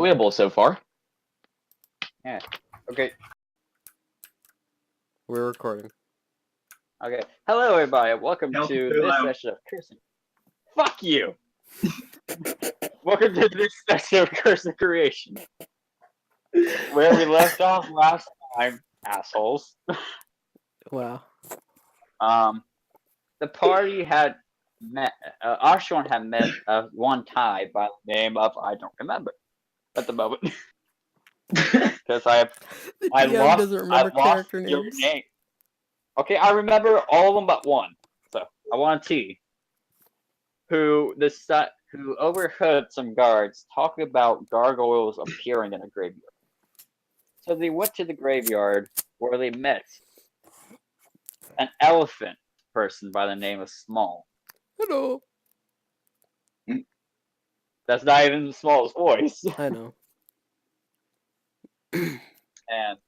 enjoyable so far. Yeah. Okay. We're recording. Okay. Hello, everybody. Welcome to this session of Cursing. Fuck you. Welcome to this session of Cursing Creation, where we left off last time, assholes. Wow. The party had met. Ashran had met one Thai by the name of I don't remember at the moment because I DM doesn't remember character your names. name. Okay, I remember all of them but one. So I want T, who overheard some guards talking about gargoyles appearing in a graveyard. So they went to the graveyard where they met an elephant person by the name of Smol. Hello. That's not even Smol's voice. I know. And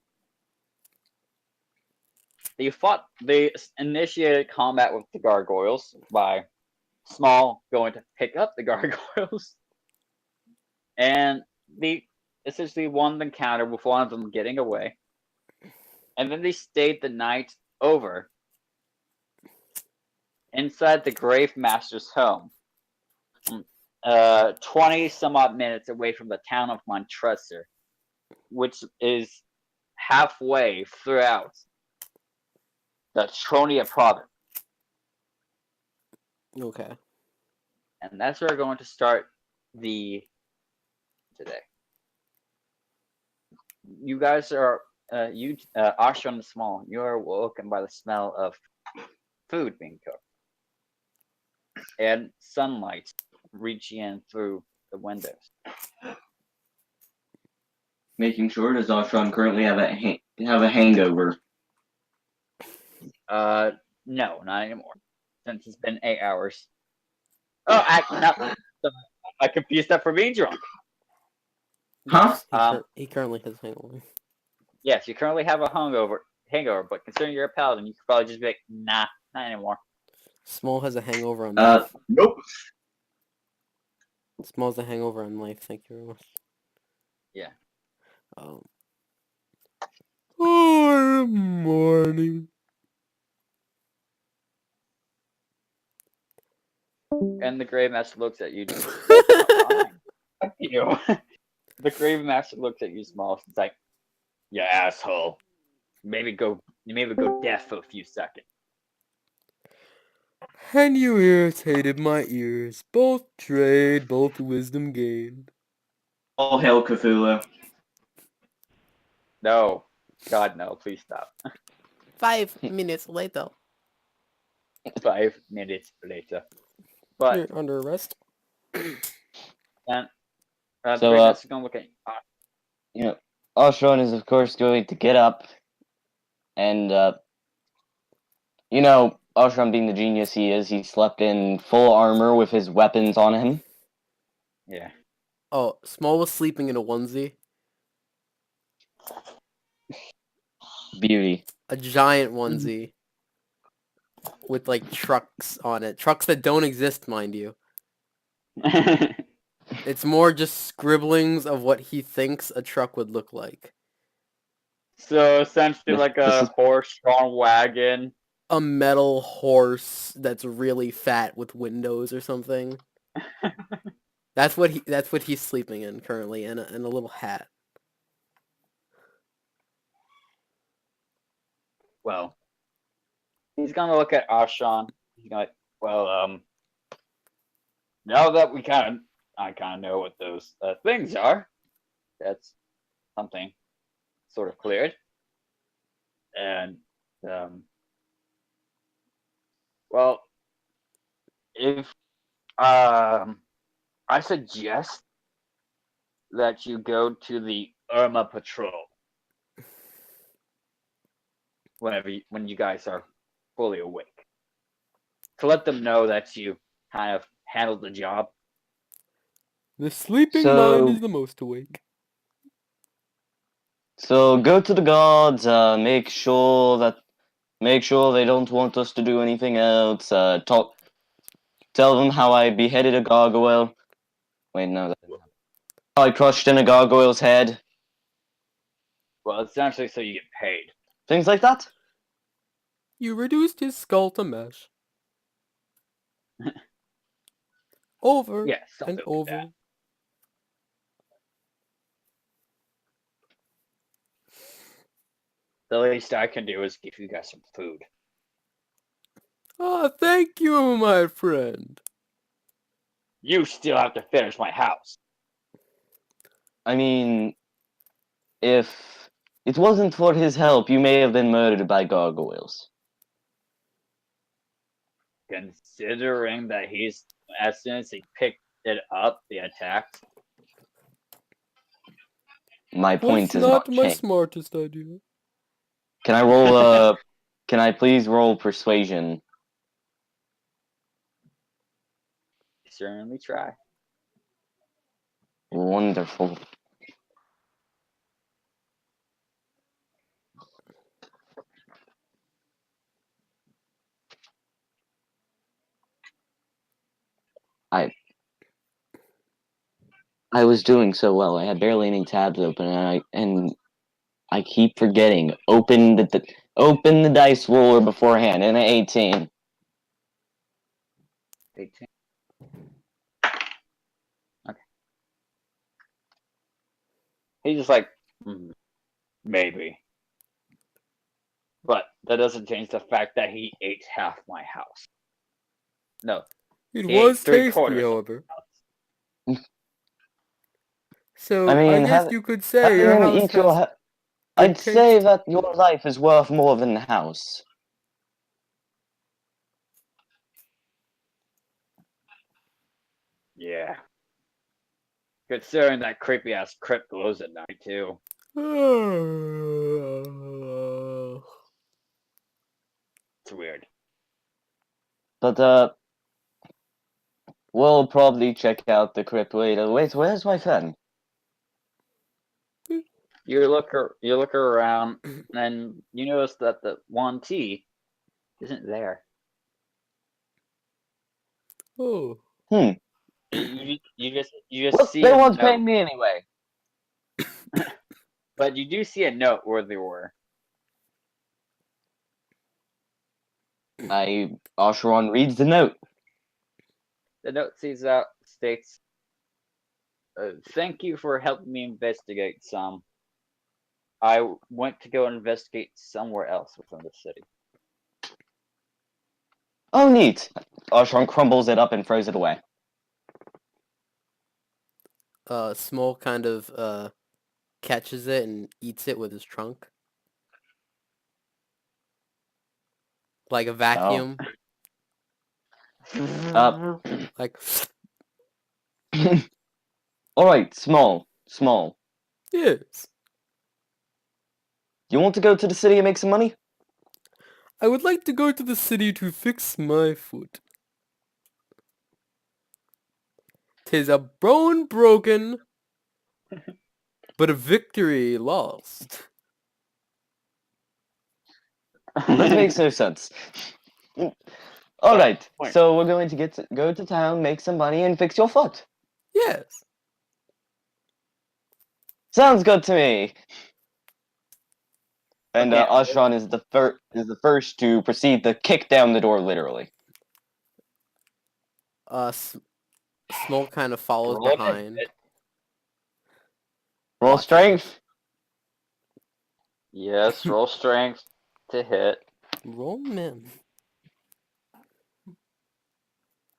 they initiated combat with the gargoyles by Smol going to pick up the gargoyles. And they essentially won the encounter with one of them getting away. And then they stayed the night over inside the Grave Master's home, 20 some odd minutes away from the town of Montressar, which is halfway throughout the Tronia province. Okay. And that's where we're going to start today. You guys are Ashran and Smol, you are woken by the smell of food being cooked and sunlight reaching in through the windows. Making sure, does Ashran currently have a hangover? No, not anymore. Since it's been 8 hours. Oh, I confused that for being drunk. Huh? He currently has hangover. Yes, you currently have a hangover, but considering you're a paladin, you could probably just be like, nah, not anymore. Smol has a hangover on life. Nope. Smol's a hangover on life. Thank you very much. Yeah. Good morning. And the Grave Master looks at you. You. The Grave Master looks at you, Smol. It's like, you asshole. Maybe go deaf for a few seconds. And you irritated my ears. Both trade, both wisdom gained. All hail Cthulhu. No. God, no. Please stop. 5 minutes later. 5 minutes later. But You're under arrest. And So, Grave Master's gonna look at you. Ashran is of course going to get up, and Ashran being the genius he is, he slept in full armor with his weapons on him. Yeah. Oh, Smol was sleeping in a onesie. Beauty. A giant onesie. With, like, trucks on it. Trucks that don't exist, mind you. It's more just scribblings of what he thinks a truck would look like. So essentially like a horse-drawn wagon. A metal horse that's really fat with windows or something. That's what he's sleeping in currently, and a little hat. Well, he's gonna look at Ashran. He's gonna now that I kind of know what those things are. That's something sort of cleared. And well, if I suggest that you go to the Irma Patrol when you guys are fully awake, to let them know that you kind of handled the job. The sleeping mind is the most awake. So go to the gods, make sure they don't want us to do anything else, tell them how I beheaded a gargoyle. Wait, no, that didn't happen. I crushed in a gargoyle's head. Well, essentially, so you get paid. Things like that. You reduced his skull to mesh. Over Yeah, and something like over. that. The least I can do is give you guys some food. Ah, thank you, my friend. You still have to finish my house. I mean, if it wasn't for his help, you may have been murdered by gargoyles. Considering that as soon as he picked it up, they attacked. My point Was has not not my changed. smartest idea. Can I roll? Can I please roll persuasion? Certainly try. Wonderful. I was doing so well. I had barely any tabs open, and I keep forgetting. Open the dice roller beforehand. And an 18. 18. Okay. He's just like, maybe. But that doesn't change the fact that he ate half my house. No. It He ate was tasty, 3/4 of however. my house. So I mean, guess you could say your having him house eat your. has I'd good say taste. that your life is worth more than the house. Yeah. Considering that creepy ass crypt glows at night too. It's weird. But we'll probably check out the crypt later. Wait, where's my pen? You look around and you notice that the one T isn't there. Oh. You just Well, see they a won't pay note, me anyway. but you do see a note where they were. Ashran reads the note. The note states, "Thank you for helping me investigate some. I went to go investigate somewhere else within the city." Oh, neat. Ashran crumbles it up and throws it away. Smol kind of catches it and eats it with his trunk. Like a vacuum. Like All right, Smol. yes. You want to go to the city and make some money? I would like to go to the city to fix my foot. 'Tis a bone broken, but a victory lost. That makes no sense. All right, Point. so we're going to go to town, make some money, and fix your foot. Yes. Sounds good to me. And Okay. Ashran is the first to proceed to kick down the door, literally. Smol kind of follows Roll to behind. hit. Roll Watching. strength. Yes, roll strength to hit. Roll men.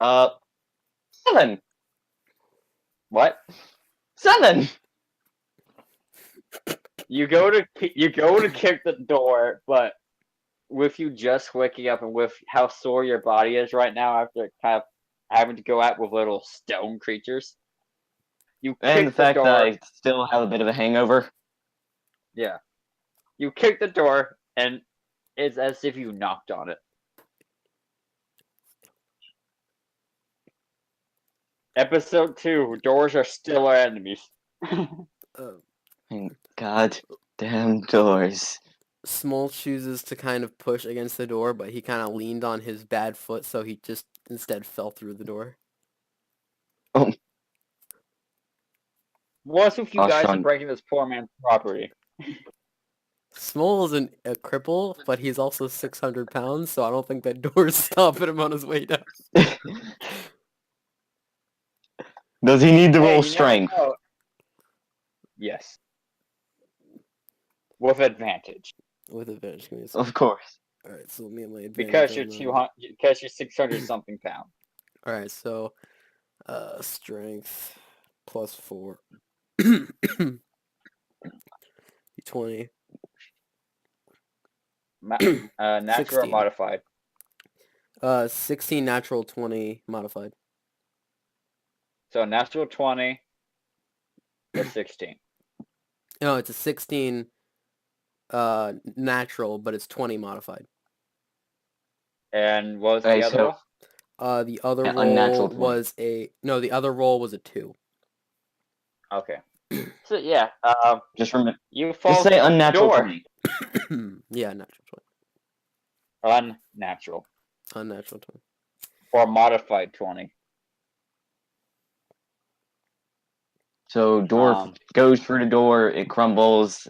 7. What? 7. You go to kick the door, but with you just waking up and with how sore your body is right now after kind of having to go out with little stone creatures, you And the kick the fact that door. I still have a bit of a hangover. Yeah, you kick the door, and it's as if you knocked on it. Episode 2: Doors are still our enemies. God damn doors. Smol chooses to kind of push against the door, but he kind of leaned on his bad foot, so he just instead fell through the door. Oh. What's with you guys Ashran. breaking this poor man's property? Smol isn't a cripple, but he's also 600 pounds, so I don't think that door's stopping him on his way down. Does he need to Hey, roll you never strength? know. Yes. With advantage. With advantage, give me a second. Of course. Alright, so let me have my advantage. Because you're on, 200 because you're 600 something pounds. Alright, so strength plus 4. 20. Natural or 16. modified. 16 natural, 20 modified. So natural 20 or 16. No, it's a 16 natural, but it's 20 modified. And what was Okay, the other so- roll? The other An roll unnatural 20. was the other roll was a 2. Okay. So yeah, Just remember. you fall Just say through the unnatural door. 20. Yeah, natural Unnatural. 20. Unnatural 20. Or modified 20. So dwarf goes through the door, it crumbles.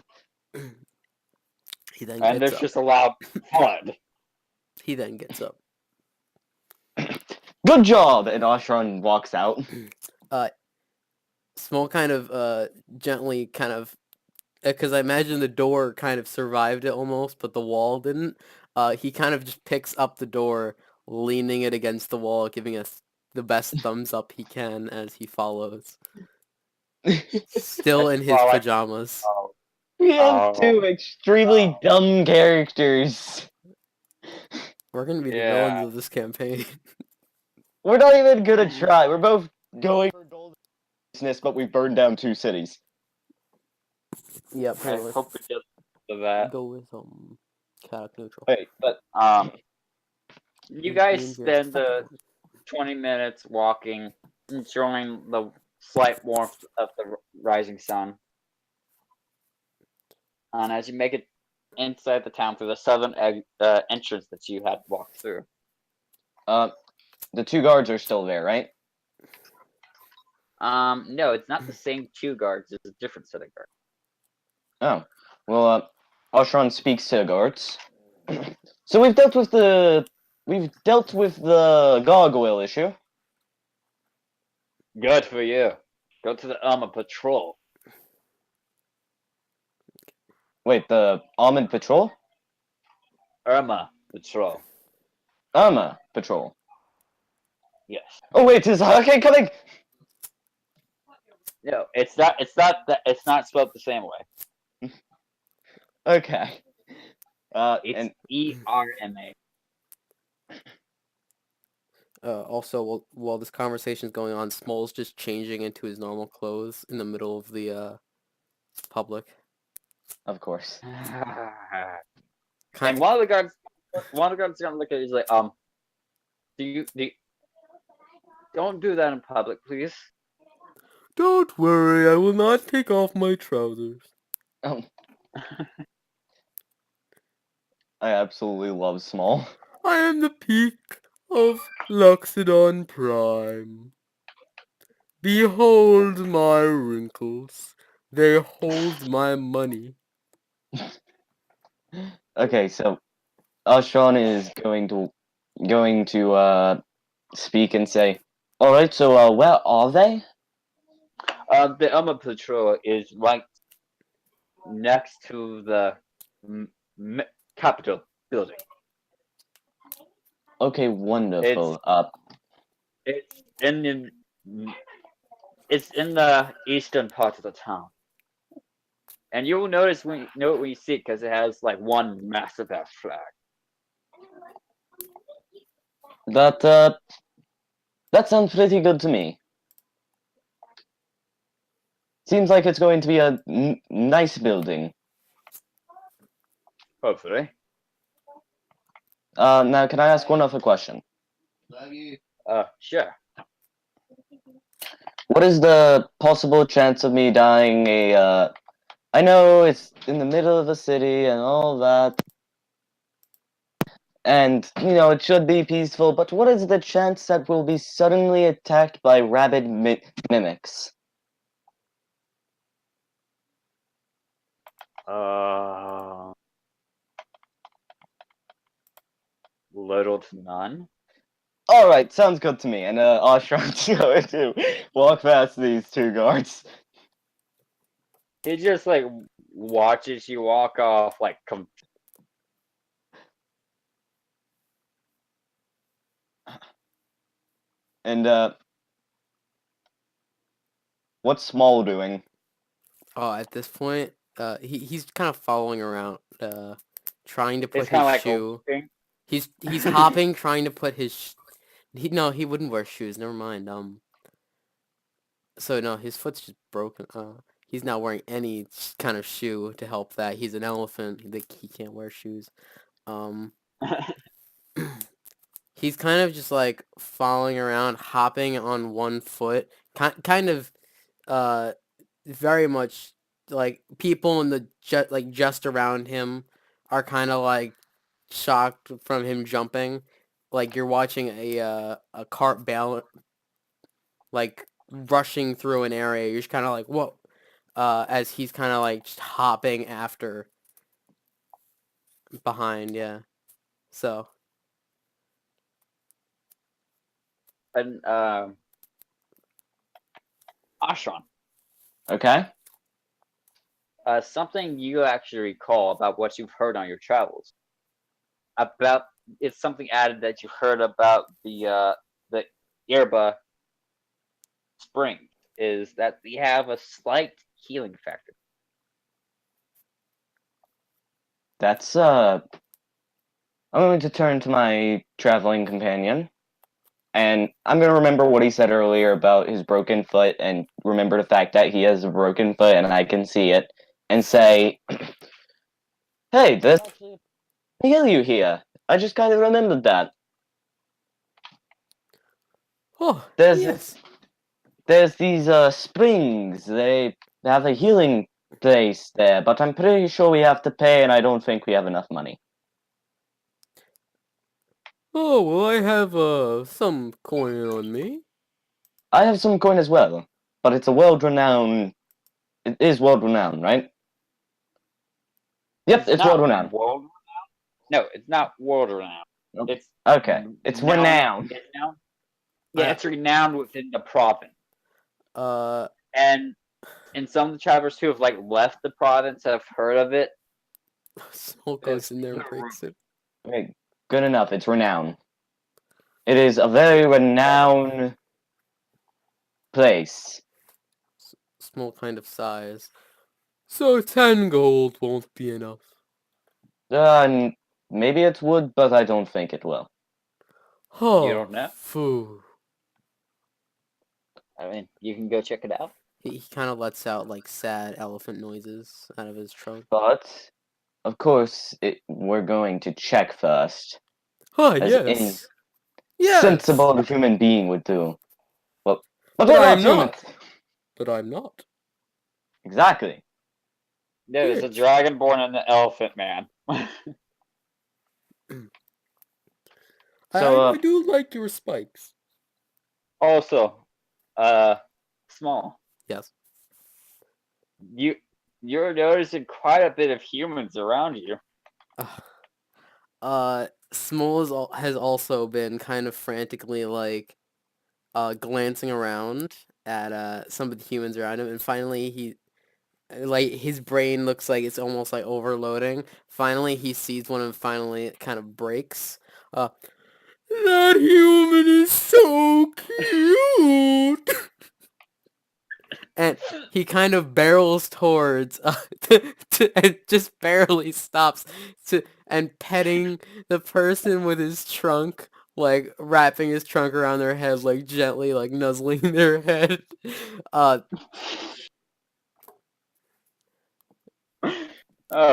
He then And gets there's up. just a loud thud. He then gets up. Good job! And Ashran walks out. Small kind of gently kind of because I imagine the door kind of survived it almost, but the wall didn't. He kind of just picks up the door, leaning it against the wall, giving us the best thumbs up he can as he follows. Still in his Well, pajamas. We have Oh. two extremely dumb characters. We're gonna be the Yeah. villains of this campaign. We're not even gonna try. We're both going for golden business, but we burned down 2 cities. Yep. I hope we get to that. Go with chaotic neutral. Wait, but you guys spend the 20 minutes walking, enjoying the slight warmth of the rising sun. And as you make it inside the town through the southern entrance that you had walked through. The 2 guards are still there, right? No, it's not the same 2 guards. It's a different set of guards. Oh. Well, Ashran speaks to the guards. So we've dealt with the gargoyle issue. Good for you. Go to the patrol. Wait, the Almond Patrol? Irma patrol. Irma Patrol. Yes. Oh wait, is hurricane coming? No, it's not. It's not spelled the same way. Okay. It's And ERMA. Also, while this conversation is going on, Smol's just changing into his normal clothes in the middle of the public. of course. And one of the guards gonna look at it. He's like, don't do that in public, please. Don't worry, I will not take off my trousers. I absolutely love Smol. I am the peak of Loxodon Prime. Behold my wrinkles. They hold my money. Okay, so Ashran is going to speak and say, "All right, so where are they?" The Irma patrol is right next to the Capitol building. Okay, wonderful. It's in the eastern part of the town, and you'll know it when you see it because it has like one massive ass flag. That sounds pretty good to me. Seems like it's going to be a nice building. Hopefully. Now, can I ask one other question? Sure. What is the possible chance of me dying I know it's in the middle of the city and all that, and, it should be peaceful, but what is the chance that we'll be suddenly attacked by rabid mimics? Little to none. All right, sounds good to me. And Ashran's going to walk past these two guards. He just like watches you walk off, like And what's Smol doing? Oh, at this point, he's kind of following around, trying to put it's kind his of like shoe. looking. He's hopping, trying to put his. He wouldn't wear shoes. Never mind. So no, his foot's just broken. He's not wearing any kind of shoe to help that. He's an elephant. He can't wear shoes. Um, he's kind of just like following around, hopping on one foot, kind of, uh, very much like people in the just around him are kind of like shocked from him jumping. Like you're watching a cart like rushing through an area. You're just kind of like, whoa, as he's kind of like just hopping after behind, yeah. So, And ashran. Okay. Something you actually recall about what you've heard on your travels. About it's something added that you heard about the Yerba spring is that they have a slight healing factor. That's I'm going to turn to my traveling companion, and I'm going to remember what he said earlier about his broken foot, and remember the fact that he has a broken foot and I can see it, and say, "Hey, this Actually, heal you here. I just kind of remembered that. oh, There's yes. there's these springs. They have a healing place there, but I'm pretty sure we have to pay, and I don't think we have enough money. Oh, well, I have some coin on me. I have some coin as well, but it's a world-renowned. It is world-renowned, right? Yep, it's not world-renowned. world. No, it's not world renowned. Nope. It's Okay, it's renowned. It's renowned. Yeah, it's renowned within the province. Uh, And some of the travelers who have like left the province have heard of it. Smol goes in there and breaks it. Okay, good enough. It's renowned. It is a very renowned place. Smol kind of sighs. So 10 gold won't be enough. Maybe it would, but I don't think it will. Oh, You don't know? Phoo. I mean, you can go check it out. He kind of lets out like sad elephant noises out of his trunk. But, of course, we're going to check first, Ah, as any yes. Yes. sensible human being would do. Well, but But they're I'm not humans. not. But I'm not. Exactly. There's a Yes. dragonborn and an elephant man. So, I do like your spikes. Also, Small. Yes. You're noticing quite a bit of humans around you. Smol has also been kind of frantically like glancing around at some of the humans around him, and finally his brain looks like it's almost like overloading. Finally he sees one and finally it kind of breaks. That human is so cute. And he kind of barrels towards and just barely stops and petting the person with his trunk, like wrapping his trunk around their head, like gently like nuzzling their head. Oh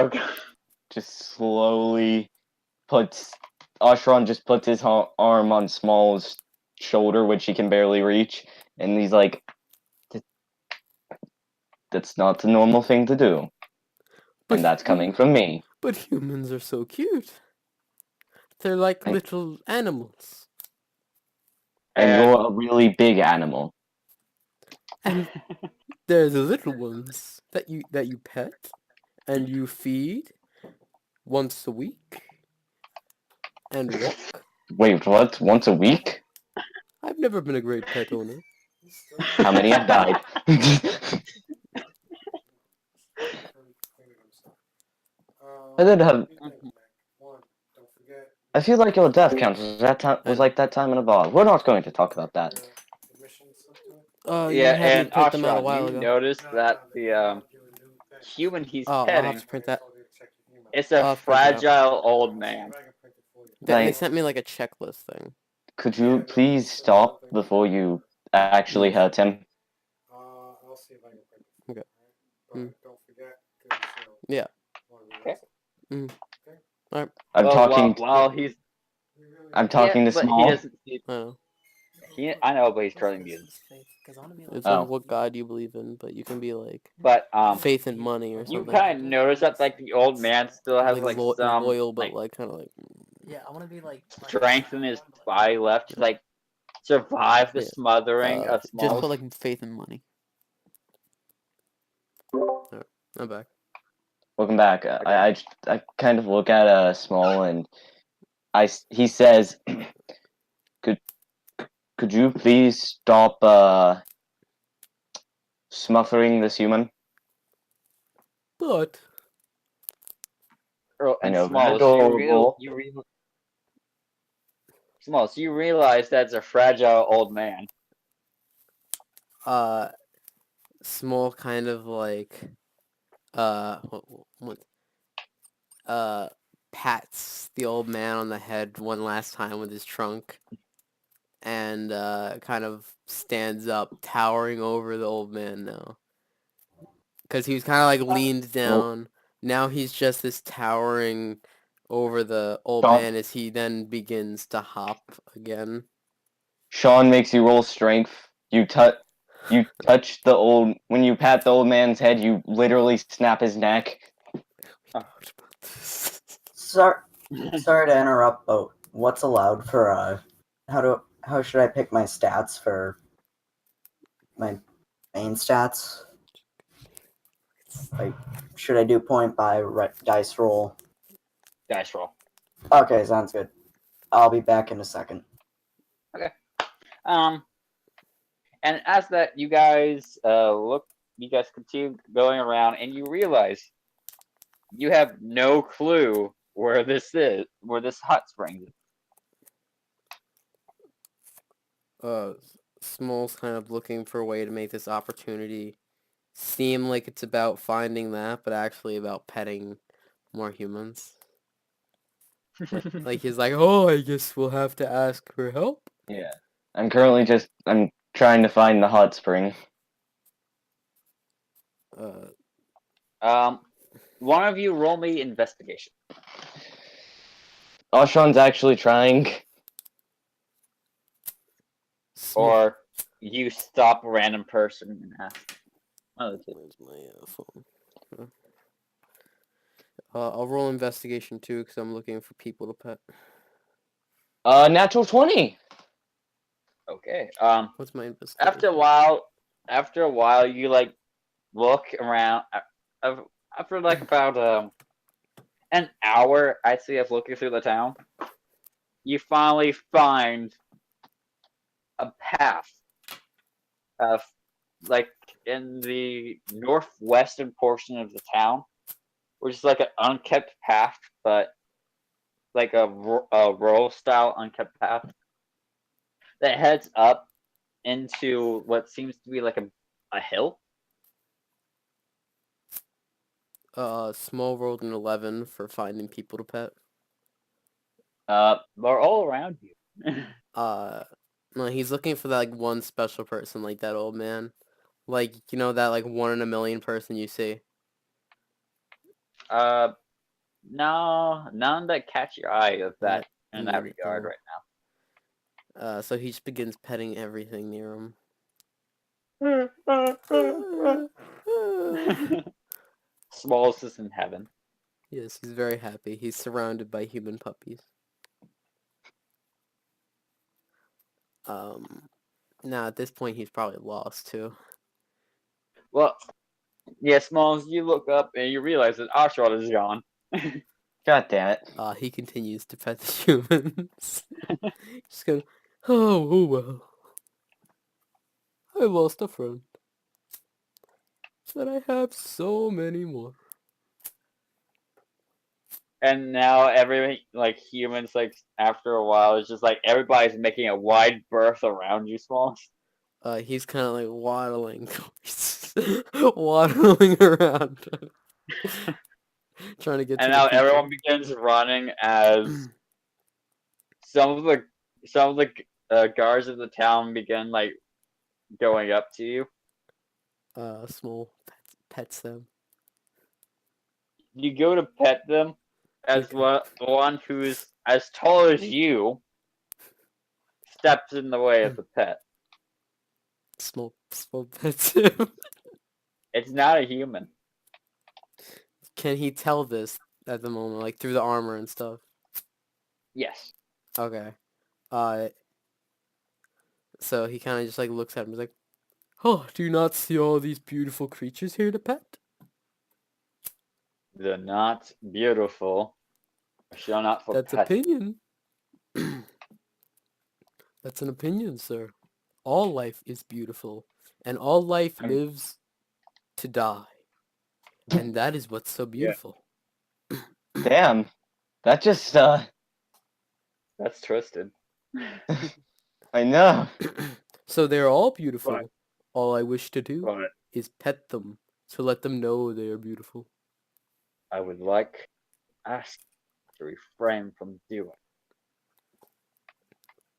god. just slowly Ashran just puts his arm on Small's shoulder, which he can barely reach, and he's like, that's not the normal thing to do. And that's coming from me. But humans are so cute. They're like little animals. And And- you're a really big animal. And they're the little ones that you pet. and you feed once a week and walk. Wait, what? Once a week? I've never been a great pet owner. How many have died? I did have. I feel like your death counts was like that time in a bar. We're not going to talk about that. You Yeah, had me and print them out a Ashran, while you ago. noticed that the human he's Oh, I'll have petting to print that. is I'll a have to print that out. fragile old man. They Like, sent me like a checklist thing. could you please stop before you actually hurt him? Okay. Yeah. Okay. Alright. I'm Well, talking. while he's I'm talking to but he Small. doesn't. I know, but he's currently muted. It's Oh. like what god you believe in, but you can be like But faith and money or you something. kind of notice that like the old man still has like some loyal, but like like kind of like strength in his body left to like survive the Yeah. smothering of just Small. put like faith and money. Alright, I'm back. Welcome back. I kind of look at Small and he says, could you please stop smothering this human? But I know, Small, adorable. Small, so you realize that's a fragile old man. Small kind of like what pats the old man on the head one last time with his trunk and kind of stands up towering over the old man now because he was kind of like leaned down. Now he's just this towering over the old Sean, man as he then begins to hop again. Sean makes you roll strength. You touch the old when you pat the old man's head. You literally snap his neck. Sorry to interrupt, but what's allowed for how should I pick my stats for my main stats? Like, should I do point by dice roll? Dice roll. Okay, sounds good. I'll be back in a second. And as that, you guys continue going around, and you realize you have no clue where this hot springs is. Small's kind of looking for a way to make this opportunity seem like it's about finding that, but actually about petting more humans. Like he's like, oh, I guess we'll have to ask for help. Yeah, I'm trying to find the hot spring. One of you roll me investigation. Ashran's actually trying. Or you stop a random person and ask. Where's my phone? I'll roll investigation too because I'm looking for people to pet. Natural 20. Okay. What's my investigation? After a while, you like look around. After like about an hour, I'd say, of looking through the town, you finally find a path of like in the northwestern portion of the town, which is like an unkept path, but like a rural style unkept path that heads up into what seems to be like a hill. Small rolled an 11 for finding people to pet. They're all around you. No, he's looking for that like one special person, like that old man, like you know that like 1 in a million person you see. No, none that catch your eye of that in that Mm, regard oh. right now. So he just begins petting everything near him. Small's is in heaven. Yes, he's very happy. He's surrounded by human puppies. Now at this point he's probably lost too. Well, Yeah, Smalls, you look up and you realize that Ashran is gone. God damn it. He continues to pet the humans. Just going, oh well. I lost a friend. But I have so many more. And now every like humans like after a while it's just like everybody's making a wide berth around you, Smalls. He's kind of like waddling, waddling around, trying to get to And the now people. everyone begins running as some of the guards of the town begin like going up to you. Smol pets them. You go to pet them as one who's as tall as you steps in the way of the pet. Smol pets him. It's not a human. Can he tell this at the moment, like through the armor and stuff? Yes. Okay. So he kind of just like looks at him. He's like, "Oh, do you not see all these beautiful creatures here to pet?" They're not beautiful. Shall not for That's pet. opinion. That's an opinion, sir. All life is beautiful, and all life I'm- lives to die, and that is what's so beautiful. Damn. That just, That's twisted. I know. So they're all beautiful. Right. All I wish to do But is pet them to let them know they are beautiful. I would like to ask to refrain from doing.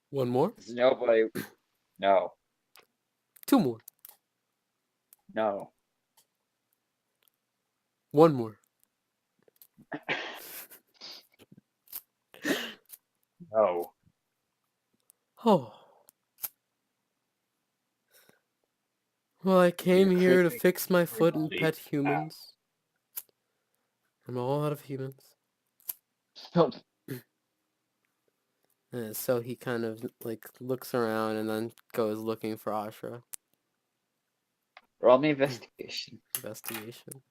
One more? There's nobody. No. Two more. No. One more. No. Oh. Well, I came You're here to creeping fix my foot and everybody pet out. humans. I'm all out of humans. Oh, So he kind of like looks around and then goes looking for Ashra. Roll me investigation. Investigation.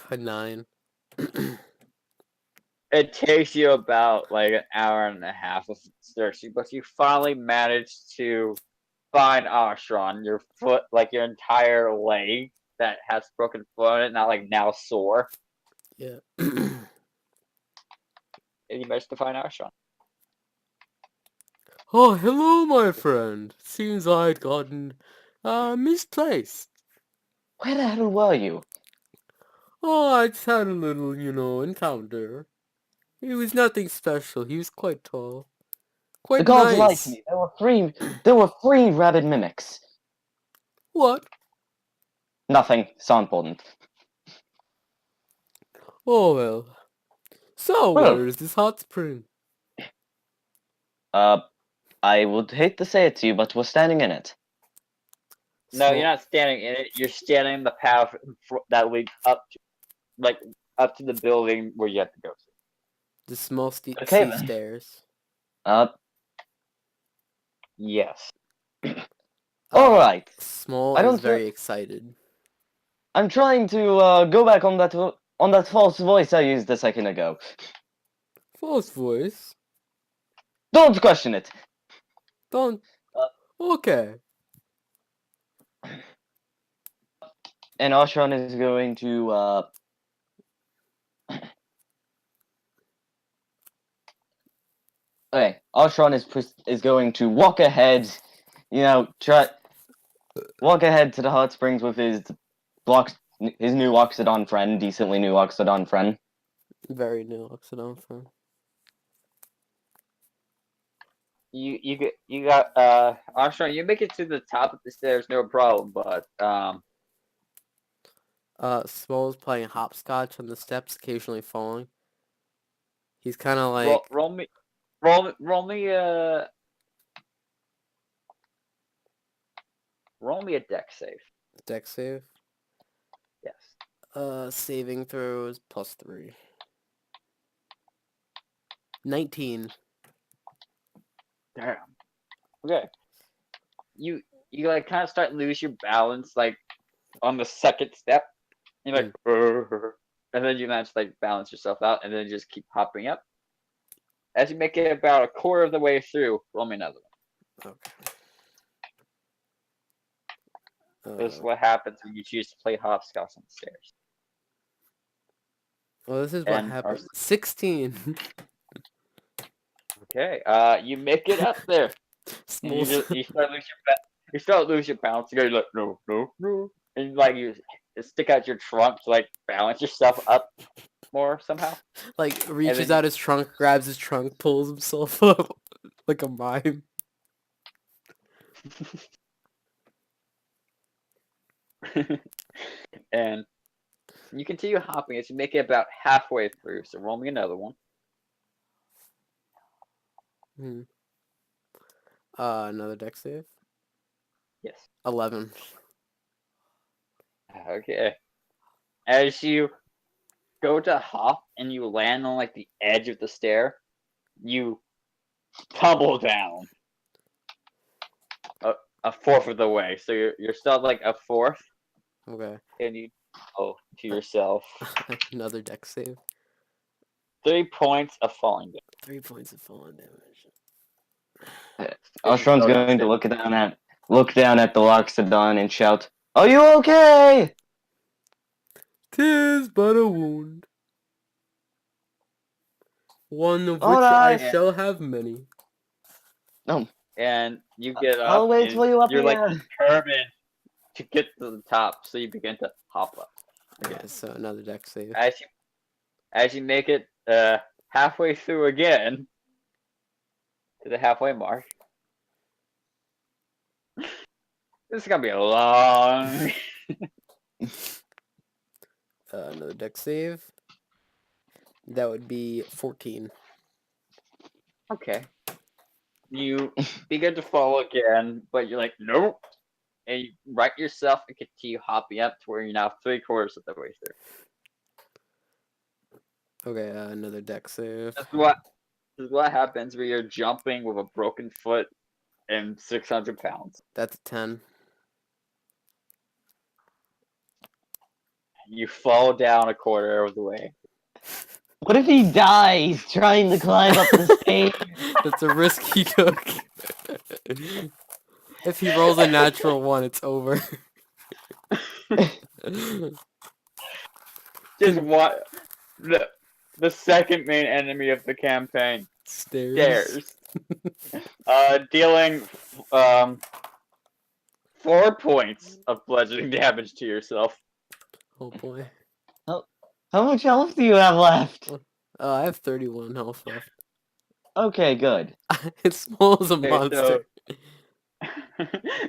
A 9. It takes you about like an hour and a half of searching, but you finally manage to find Ashran. Your foot, like your entire leg that has broken foot on it, not like now sore. Yeah. And you managed to find Ashran. Oh, hello, my friend. Seems I'd gotten misplaced. where the hell were you? Oh, I just had a little, encounter. It was nothing special. He was quite tall. The Quite gods lied to nice. me. There were three rabid mimics. What? Nothing. So important. Oh, well. So, Well, where is this hot spring? I would hate to say it to you, but we're standing in it. No, you're not standing in it. You're standing in the path that leads up to, like, up to the building where you have to go to. The small Okay, sea then. stairs. Yes. Alright. Small I is don't very excited. I'm trying to go back on that false voice I used a second ago. False voice? Don't question it. Don't... Okay. And Ashran is going to okay. Ashran is going to walk ahead. Walk ahead to the hot springs with his new Oxidon friend, decently new Oxidon friend. Very new Oxidon friend. You got Armstrong, you make it to the top of the stairs, no problem, but Small's playing hopscotch on the steps, occasionally falling. He's kind of like... roll me a deck save. Deck save? Yes. Saving throws +3. 19. Damn. Okay. You like kind of start lose your balance like on the second step. You're like, and then you manage to like balance yourself out, and then just keep hopping up. As you make it about a quarter of the way through, roll me another one. Okay. This is what happens when you choose to play hopscotch on the stairs. Well, this is what And happened. 16. Okay, you make it up there. And you Smol's start losing your balance. You're like, no, no, no, and like you stick out your trunk to like balance yourself up more somehow. like reaches then out his trunk, grabs his trunk, pulls himself up like a mime. And you continue hopping as you make it about halfway through. So roll me another one. Hmm. Another deck save. Yes. 11. Okay. As you go to hop and you land on like the edge of the stair, you tumble down a fourth of the way. So you're still like a fourth, Okay. and you to yourself Another deck save. 3 points of falling damage. 3 points of falling damage. Ashran's going to look down at the Loxodon and shout, "Are you okay?" 'Tis but a wound. One of which Alright. I shall have many. And you get I'll up. wait And till you up you're like here. determined to get to the top, so you begin to hop up. Okay, so another deck save. As you make it halfway through again to the halfway mark. This is gonna be a long. Another deck save. That would be 14. Okay. You begin to fall again, but you're like, nope. And you right yourself and continue hopping up to where you're now 3/4 of the way through. Okay, another deck save. This is what happens when you're jumping with a broken foot and 600 pounds. That's a 10. You fall down a quarter of the way. What if he dies trying to climb up the stairs? That's a risk he took. If he rolls a natural 1, it's over. Just what the second main enemy of the campaign. Stairs. Dealing 4 points of bludgeoning damage to yourself. Oh boy. How much health do you have left? I have 31 health left. Okay, good. It's small as a Okay, monster.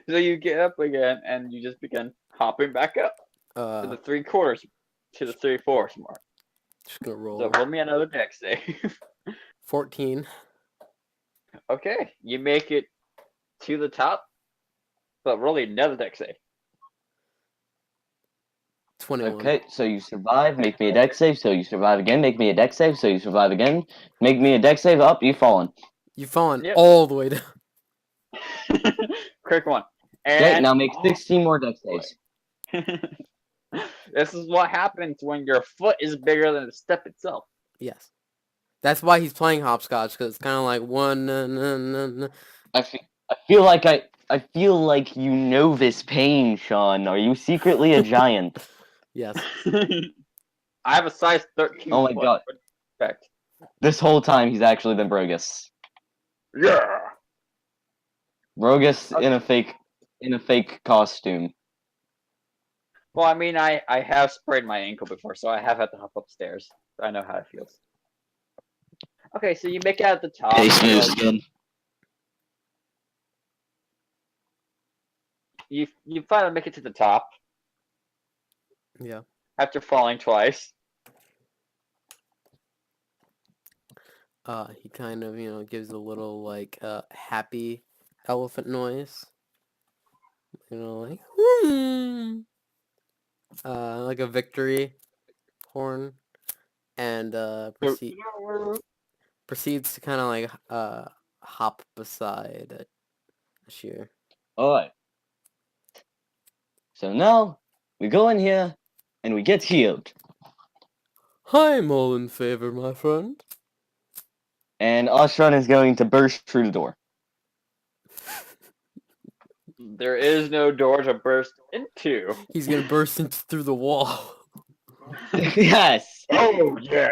So you get up again and you just begin hopping back up to the 3/4 to the 3/4 mark. Just gonna roll. So roll me another dex save. 14. Okay, you make it to the top, but roll another dex save. 21. Okay, so you survive, make me a dex save, so you survive again, make me a dex save, so you survive again, make me a dex save, up, you've fallen. You've fallen Yep. all the way down. Quick one. Okay, And now make 16 more dex saves. this is what happens when your foot is bigger than the step itself. Yes. That's why he's playing hopscotch, because it's kind of like one. I feel like you know this pain, Sean. Are you secretly a giant? Yes. I have a size 13 Oh my foot. god. Perfect. This whole time he's actually been Brogus. Yeah. Brogus in a fake costume. Well, I mean, I have sprained my ankle before, so I have had to hop upstairs. So I know how it feels. Okay, so you make it at the top. You finally make it to the top Yeah. after falling twice. He kind of, gives a little, like, happy elephant noise. Like, like a victory horn. And, proceeds to kind of, like, hop beside Sure. Alright. So now, we go in here, and we get healed. I'm all in favor, my friend. And Ashran is going to burst through the door. There is no door to burst into. He's gonna burst through the wall. Yes! Oh yeah.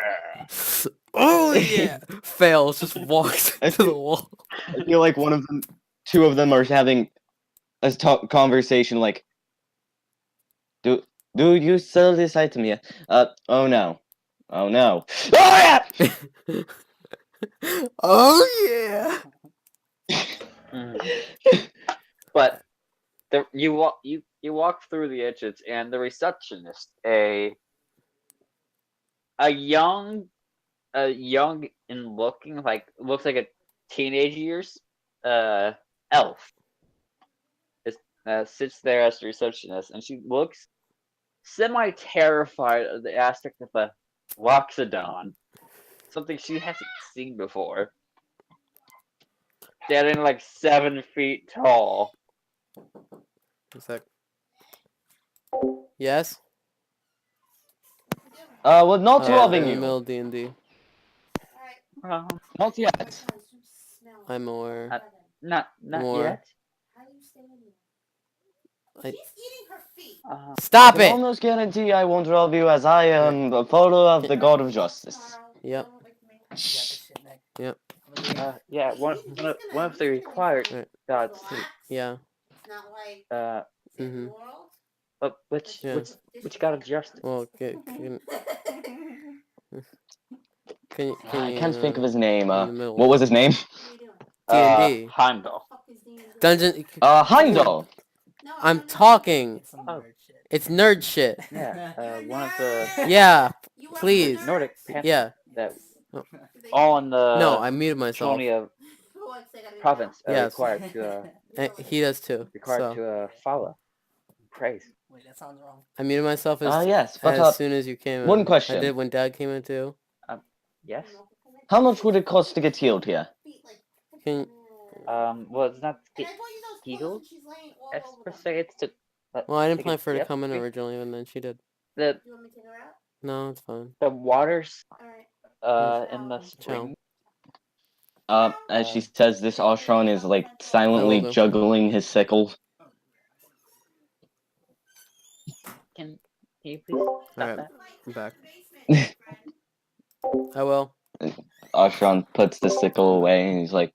Oh yeah! Fails, just walks I to the feel- wall. I feel like two of them are having a conversation like, do you sell this item yet? Oh no. Oh no. Oh yeah! Oh yeah! But you walk through the entrance, and the receptionist, a young in looking, looks like a teenage years elf sits there as the receptionist, and she looks semi terrified of the aspect of a loxodon, something she hasn't seen before, standing like 7 feet tall. What's that? Yes? Well, not I'm robbing in the you. middle of D&D. Not yet. I'm aware. Not More. yet. I- Uh, Stop I can it! almost guarantee I won't rob you as I am a follower of the God of Justice. Yep. Yep. yeah, one of the required Right. gods. Yeah. Mm-hmm. But which Yeah. which god of justice? Well, can I you, can't think of his name. in the middle. What was his name? D&D. Heimdall. Dungeon. Heimdall. I'm talking. Oh. It's nerd shit. Yeah, one of the Yeah. Please. Nordic pantheon Yeah. that Oh. all in the No, I muted myself. Colonia province Yes. required to He does too. So follow. Praise. Wait, that sounds wrong. I muted myself as, Yes, but as soon as you came in. one question. I did when Dad came in too. Yes. How much would it cost to get healed here? Can Well, it's not healed per se. It's to. well, I didn't take plan a for her to dip. come in originally, and then she did. The No, it's fine. waters Yes. in the spring. As she says, this Ashran is like silently I will do. juggling his sickle. Can you please stop Alright. that? I'm back. I will. Ashran puts the sickle away and he's like,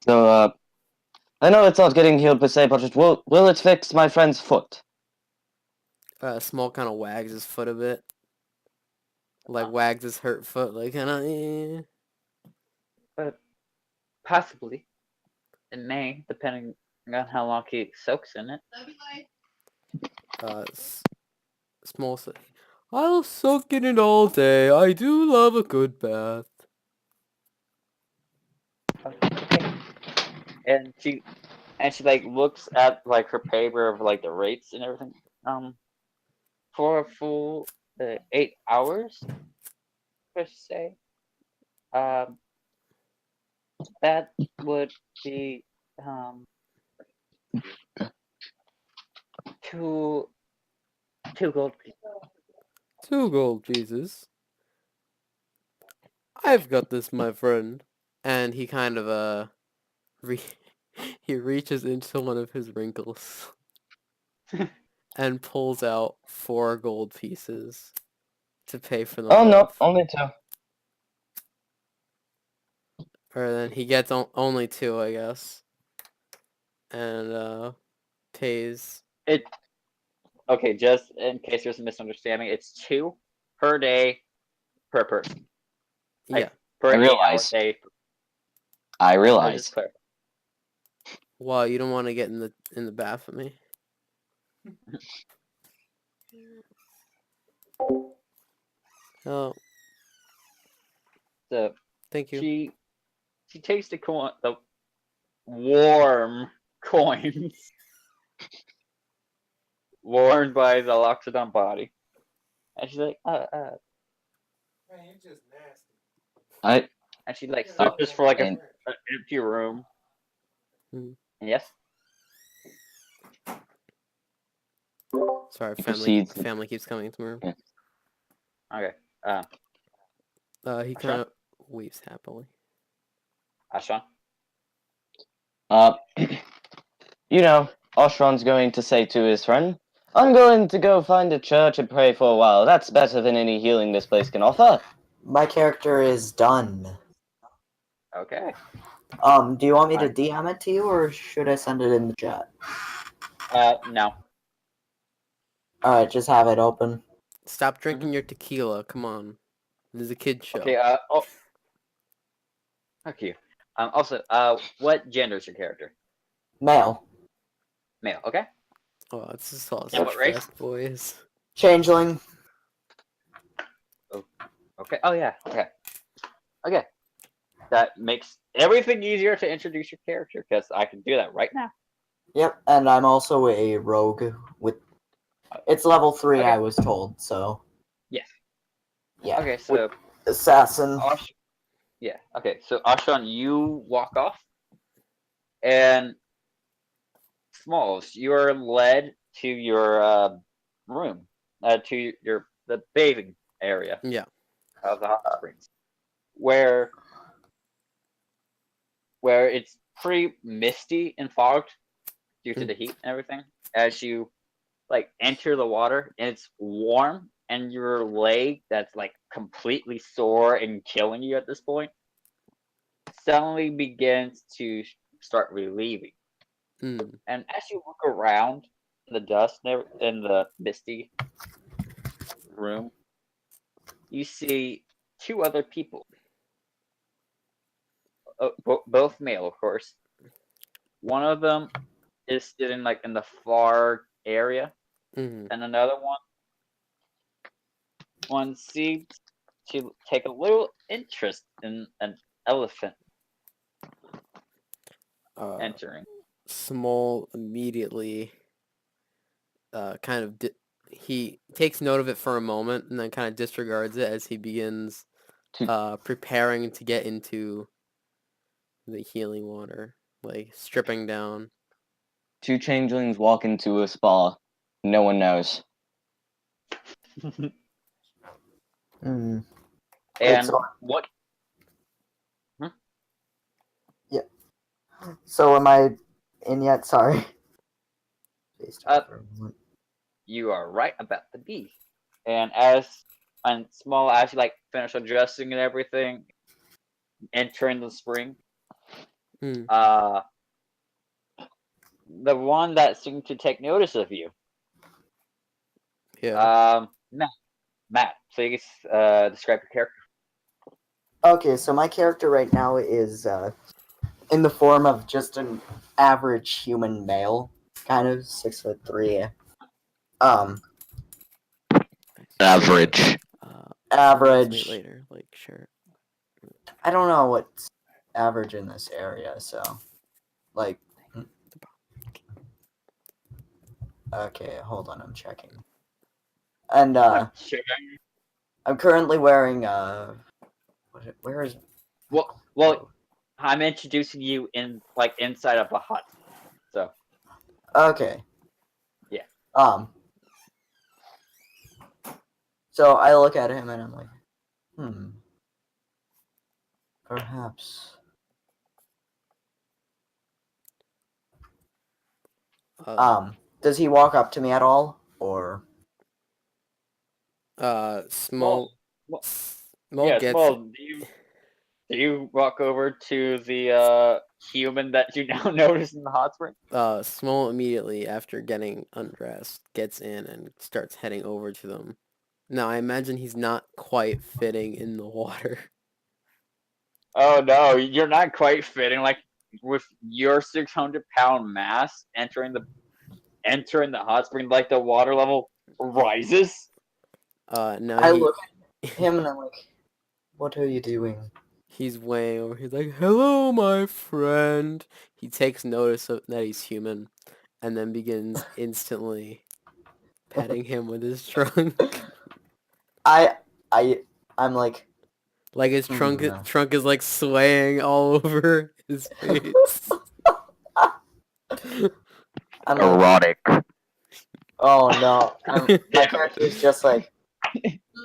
so, I know it's not getting healed per se, but will it fix my friend's foot? Small kind of wags his foot a bit. Like wags his hurt foot, like kind of. But possibly, it may, depending on how long he soaks in it. Small say, I'll soak in it all day. I do love a good bath. Okay. And she like looks at like her paper of like the rates and everything. For a full 8 hours per se. That would be two gold pieces. 2 gold pieces. I've got this, my friend. And he kind of he reaches into one of his wrinkles and pulls out 4 gold pieces to pay for the Oh no, month. only 2. Or then he gets only 2, I guess. And pays. Okay, just in case there's a misunderstanding, it's 2 per day per person. Like, Yeah. Per I 8 realize. hour day. I Just realize. clear. Well, you don't want to get in the bath with me. Oh, So thank you. she takes the warm coins worn by the Loxodon body, and she's like, Man, you're just nasty. and she like searches for like and an empty room. Hmm. Yes. Sorry, He family proceeds. family keeps coming into the room. Okay. He Ashran? kind of weeps happily. Ashran? You know, Oshron's going to say to his friend, I'm going to go find a church and pray for a while. That's better than any healing this place can offer. My character is done. Okay. Do you want me to DM it to you, or should I send it in the chat? No. Alright, just have it open. Stop drinking your tequila. Come on. This is a kid show. Okay, fuck you. Also, what gender is your character? Male. Male, okay? Oh, it's just all And such what race? fast boys. Changeling. Okay, oh yeah, okay. Okay. That makes everything easier to introduce your character, because I can do that right now. Yep, and I'm also a rogue with... It's level 3, Okay. I was told, so... Yes. Yeah. Okay, so... Assassin. Yeah, okay, so Ashran, you walk off, and Smalls, you are led to your room, to the bathing area Yeah. of the hot springs, where it's pretty misty and fogged due to the heat and everything. As you like enter the water, and it's warm, and your leg that's like completely sore and killing you at this point suddenly begins to start relieving. Mm. And as you look around in the dust in the misty room, you see two other people, both male, of course. One of them is sitting like in the far area, Mm. and another one seems to take a little interest in an elephant entering. Smol immediately kind of he takes note of it for a moment and then kind of disregards it as he begins preparing to get into the healing water, like stripping down. Two changelings walk into a spa. No one knows. Hmm. And so- what? So am I in yet? Sorry. You are right about the bee. And Small, as you like finish undressing and everything, entering the spring, the one that seemed to take notice of you. Yeah. Matt, please describe your character. Okay, so my character right now is in the form of just an average human male, kind of 6'3". Average. Average. Later, like sure. I don't know what's average in this area, so like. Okay, hold on, I'm checking. And I'm currently wearing where is? Well, I'm introducing you inside of a hut. So. Okay. Yeah. So I look at him and I'm like, perhaps. Does he walk up to me at all, or? Smol Yeah, gets. Small. Do you walk over to the human that you now notice in the hot spring? Smol immediately after getting undressed gets in and starts heading over to them. Now I imagine he's not quite fitting in the water. Oh no, you're not quite fitting. Like with your 600-pound mass entering the hot spring, like the water level rises. No, I look at him and I'm like, what are you doing? He's way over. He's like, hello, my friend. He takes notice of that he's human, and then begins instantly petting him with his trunk. I'm like Like his trunk is like swaying all over his face. I'm like, Erotic. oh no. My character is just like,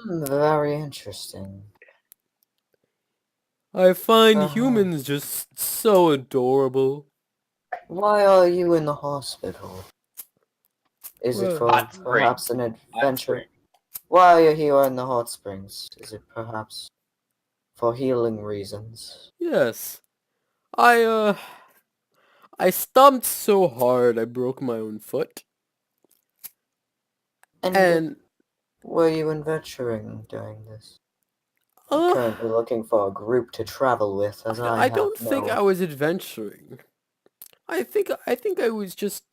very interesting. I find Uh-huh. humans just so adorable. Why are you in the hospital? Is it Well, for Hot spring. perhaps an Hot adventure? spring. Why are you here in the hot springs? Is it perhaps for healing reasons? yes. I stomped so hard I broke my own foot. And And were you adventuring during this? I'm uh currently looking for a group to travel with, as I I have don't think no. I was adventuring. I think I was just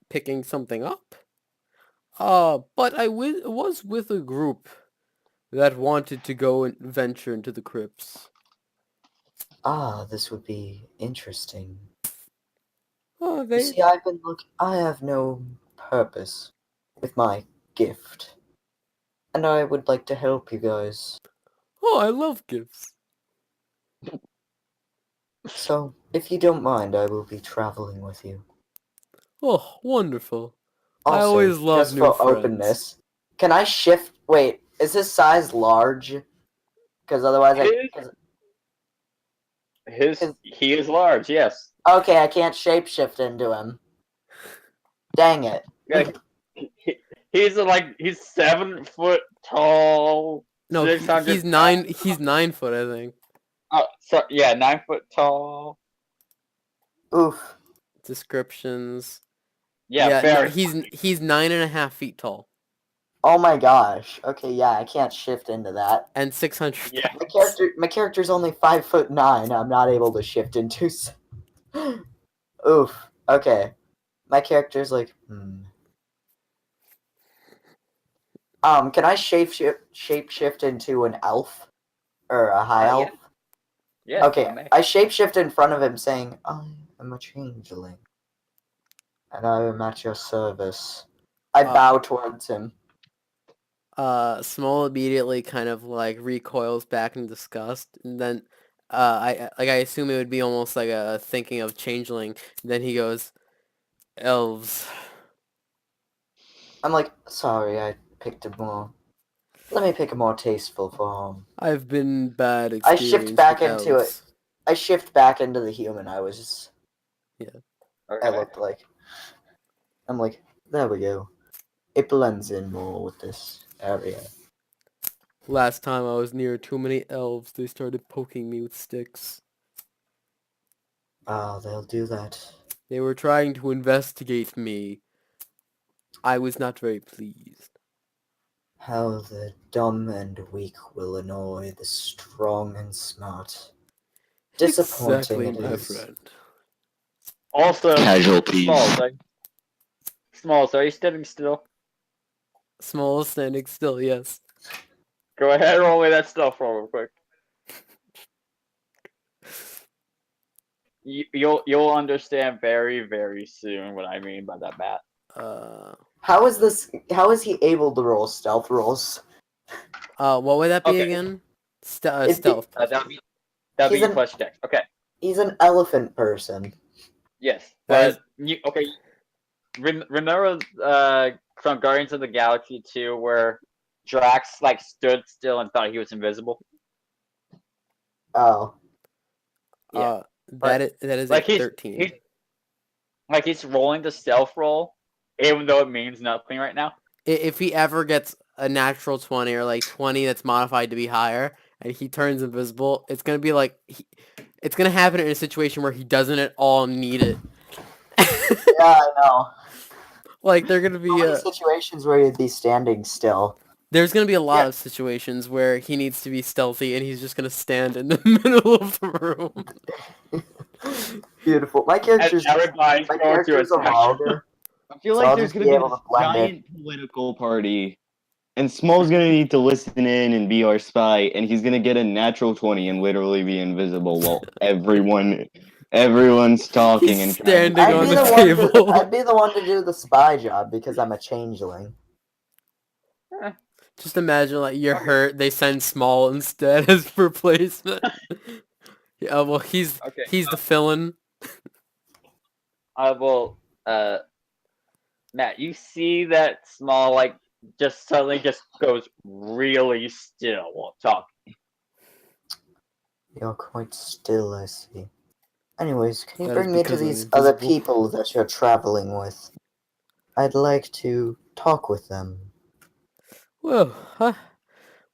picking something up. But I was with a group that wanted to go and venture into the crypts. Ah, this would be interesting. Oh, You they see, I have no purpose with my gift, and I would like to help you guys. Oh, I love gifts. So, if you don't mind, I will be traveling with you. Oh, wonderful. I Also, always love just new for friends. openness, can I shift? Wait, is his size large? Because otherwise, He is large, yes. okay, I can't shapeshift into him. Dang it. Yeah, he's 7 foot tall. No, 600 he's nine. He's 9 foot, I think. Oh, so yeah, 9 foot tall. Oof. Descriptions. Yeah, very. He's 9.5 feet tall Oh my gosh. Okay, yeah, I can't shift into that. and 600 Yeah. pounds. My character's only 5'9". I'm not able to shift into. Oof. Okay. My character's like, can I shapeshift into an elf or a high Yeah. elf? Yeah. Okay, you may. I shapeshift in front of him, saying, "I am a changeling, and I am at your service." I bow towards him. Small immediately kind of like recoils back in disgust, and then I assume it would be almost like a thinking of changeling. Then he goes, elves. I'm like, sorry, I picked a more. Let me pick a more tasteful form. I've been bad I shift experience back with into it. elves. I shift back into the human I was. Yeah. Okay. I looked like. I'm like, there we go. It blends in more with this area. Last time I was near too many elves, they started poking me with sticks. Ah, they'll do that. They were trying to investigate me. I was not very pleased. How the dumb and weak will annoy the strong and smart. Disappointing Exactly, it my is. friend. Also, Casualties. Smalls, are you standing still? Small standing still, yes. Go ahead, roll away that stuff real quick. You'll understand very, very soon what I mean by that, Matt. How is he able to roll stealth rolls? What would that be Okay. again? It'd be- Stealth. That'd He's be an- plus dex. Okay. He's an elephant person. Yes, That but remember from Guardians of the Galaxy 2 where Drax like stood still and thought he was invisible? Oh. Yeah. That is Like a 13. he's rolling the stealth roll, even though it means nothing right now. If he ever gets a natural 20 or like 20 that's modified to be higher and he turns invisible, it's gonna be like it's gonna happen in a situation where he doesn't at all need it. Yeah, I know. Like they're gonna So be many situations where he'd be standing still. there's gonna be a lot Yeah. of situations where he needs to be stealthy and he's just gonna stand in the middle of the room. Beautiful. My And character's everybody my to character's a attack. wilder. I feel So like I'll there's just gonna be be able this to blend in. giant political party, and Small's gonna need to listen in and be our spy, and he's gonna get a natural 20 and literally be invisible while everyone's talking He's and trying standing on the table. I'd be the one to do the spy job because I'm a changeling. Just imagine like you're hurt, they send Small instead as replacement. Yeah, well, he's Okay. the villain. I will. Matt, you see that Small like just suddenly just goes really still while talking. You're quite still, I see. Anyways, can you That is bring me to because I'm these other invisible. people that you're traveling with? I'd like to talk with them. Well,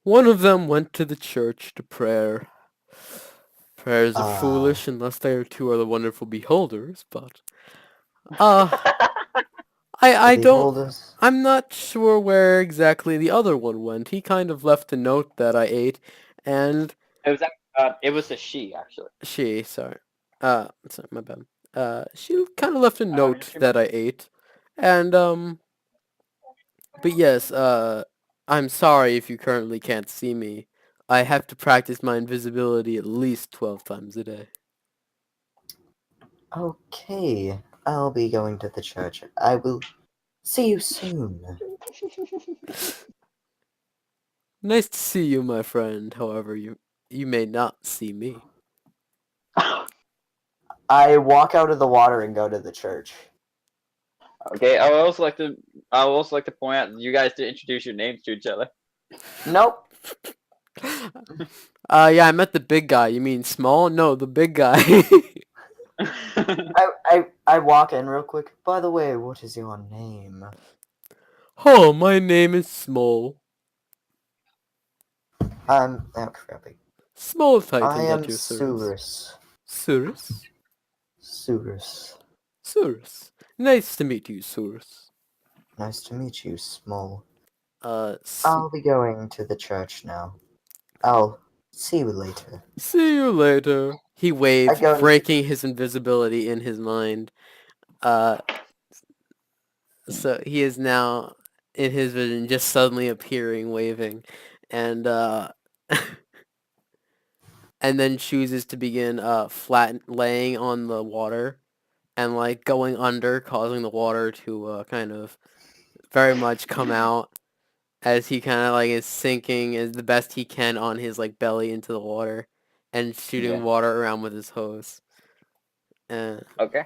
one of them went to the church to prayer. Prayers are foolish unless they are two other wonderful beholders, but uh The I don't beholders. I'm not sure where exactly the other one went. He kind of left a note that I ate, and It was a she actually. sorry, sorry, my bad. She kind of left a note She that I ate, and but yes, I'm sorry if you currently can't see me. I have to practice my invisibility at least 12 times a day. Okay, I'll be going to the church. I will see you soon. Nice to see you, my friend. However, you may not see me. I walk out of the water and go to the church. Okay, I would also like to point out that you guys did introduce your names to each other. Nope. Yeah, I met the big guy. You mean small? No, the big guy. I walk in real quick. By the way, what is your name? Oh, my name is Smol. Oh crappy. Small I Titan am at your service. Surus. Surus? Surus. Surus. Nice to meet you, Surus. Nice to meet you, Small. See I'll be going to the church now. I'll see you later. you later. He I waved, go. breaking his invisibility in his mind. Uh, so he is now in his vision, just suddenly appearing, waving, and and then chooses to begin flat laying on the water and like going under, causing the water to kind of very much come out as he kind of like is sinking as the best he can on his like belly into the water and shooting Yeah. water around with his hose. Okay.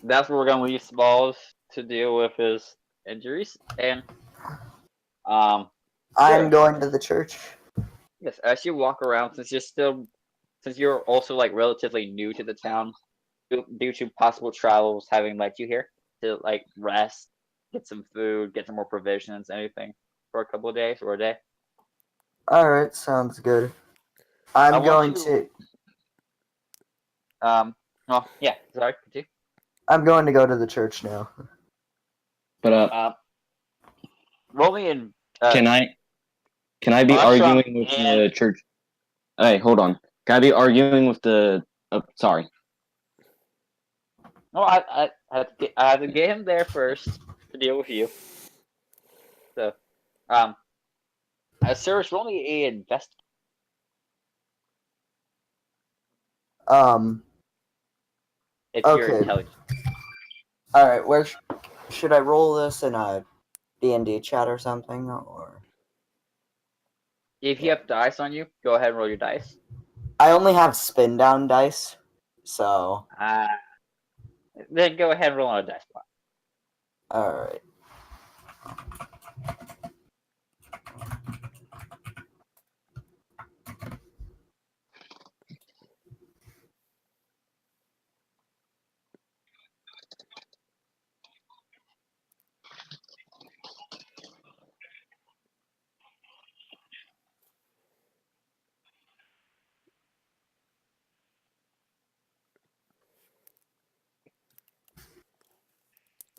That's where we're gonna leave Smalls to deal with his injuries. And I'm sure. going to the church. Yes, as you walk around, since you're also like relatively new to the town, due to possible travels having led you here to like rest, get some food, get some more provisions, anything for a couple of days or a day. Alright, sounds good. I I'm want going you to. Oh yeah, sorry, continue. I'm going to go to the church now. But Roll me in. can I be Ashram arguing with and the church? Hey, hold on. Can I be arguing with the? Sorry. no, I have to get him there first to deal with you. So, Cyrus, roll me a invest. If you're Okay. intelligent. Alright, where should I roll this in a D&D chat or something? Or If you have dice on you, go ahead and roll your dice. I only have spin down dice, so Then go ahead and roll on a dice block. alright.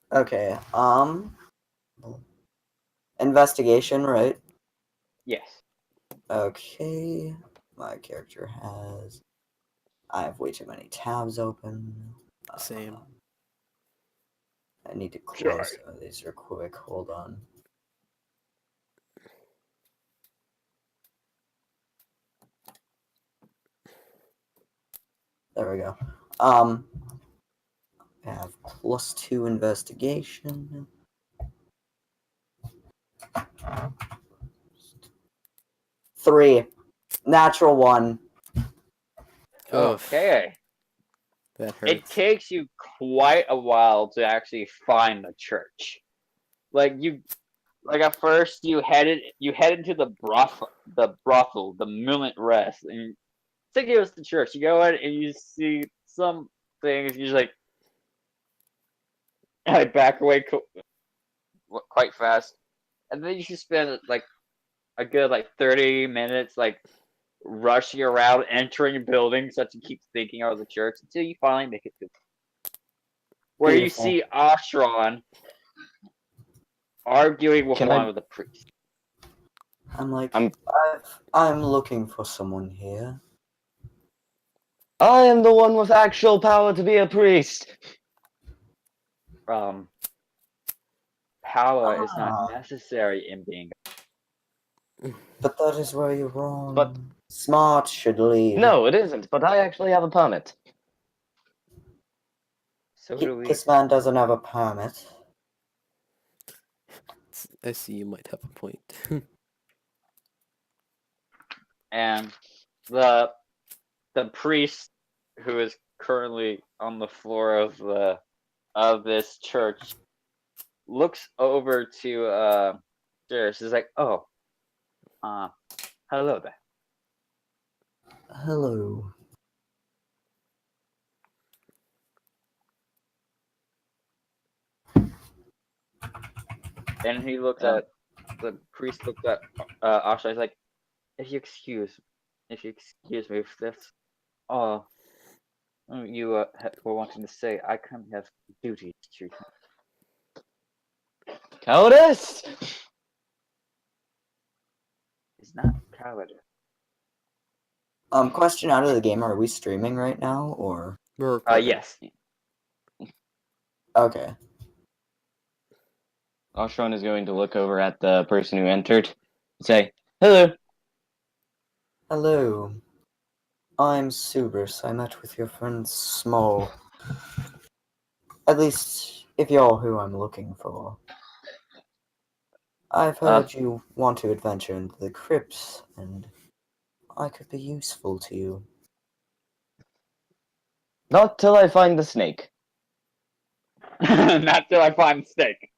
Okay, investigation, right? Yes. Okay, my character has. I have way too many tabs open. Same. I need to close some of these real quick. Hold on. There we go. I have +2 investigation. 3. Natural 1. Oof, Okay. that It hurts. takes you quite a while to actually find the church. Like at first you head into the brothel, the Moonlit Rest, and you think it was the church. You go in and you see some things, and you're just like back away quite fast, and then you should spend like a good 30 minutes rushing around, entering buildings that you keep thinking are the church until you finally make it to where Beautiful. you see Ashran arguing with Can one I- of the priests. I'm like, I'm- I'm looking for someone here. I am the one with actual power to be a priest. Power is not Ah. necessary in being. But that is where you're wrong. But- Smart should lead. No, it isn't, but I actually have a permit. So do we. This man doesn't have a permit. I see you might have a point. And the priest who is currently on the floor of this church looks over to Darius. Is like, oh, hello there. Hello. And he looks Yeah. at the priest. Looks at Asha. He's like, if you excuse me for this. Oh, you were wanting to say I kind of have duties to. Cowardice! It's not cowardice. Question out of the game, are we streaming right now, or? We're recording. Yes. Okay. Ashran is going to look over at the person who entered and say, hello. Hello. I'm Subris. I met with your friend Smol. At least, if you're who I'm looking for. I've heard you want to adventure into the crypts, and I could be useful to you. Not till I find the snake. Not till I find the snake.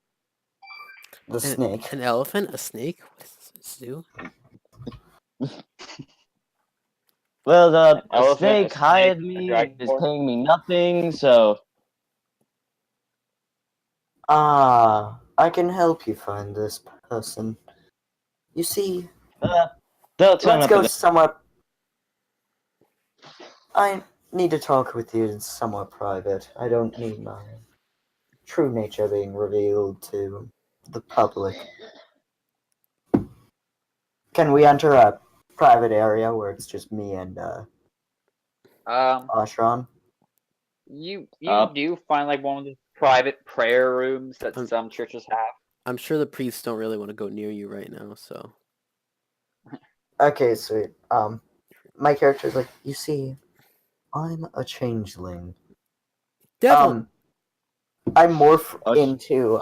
The snake. An elephant? A snake? What does this do? Well, the elephant, a snake snake, hired a me, is dragonborn. paying me nothing, so... Ah, I can help you find this person. You see, They'll turn let's up go in a- somewhere. I need to talk with you somewhat private. I don't need my true nature being revealed to the public. Can we enter a private area where it's just me and Ashran? You Uh, do find one of the private prayer rooms that some churches have. I'm sure the priests don't really want to go near you right now, so. Okay, sweet. My character's like, you see, I'm a changeling. Devil! I morph Ash- into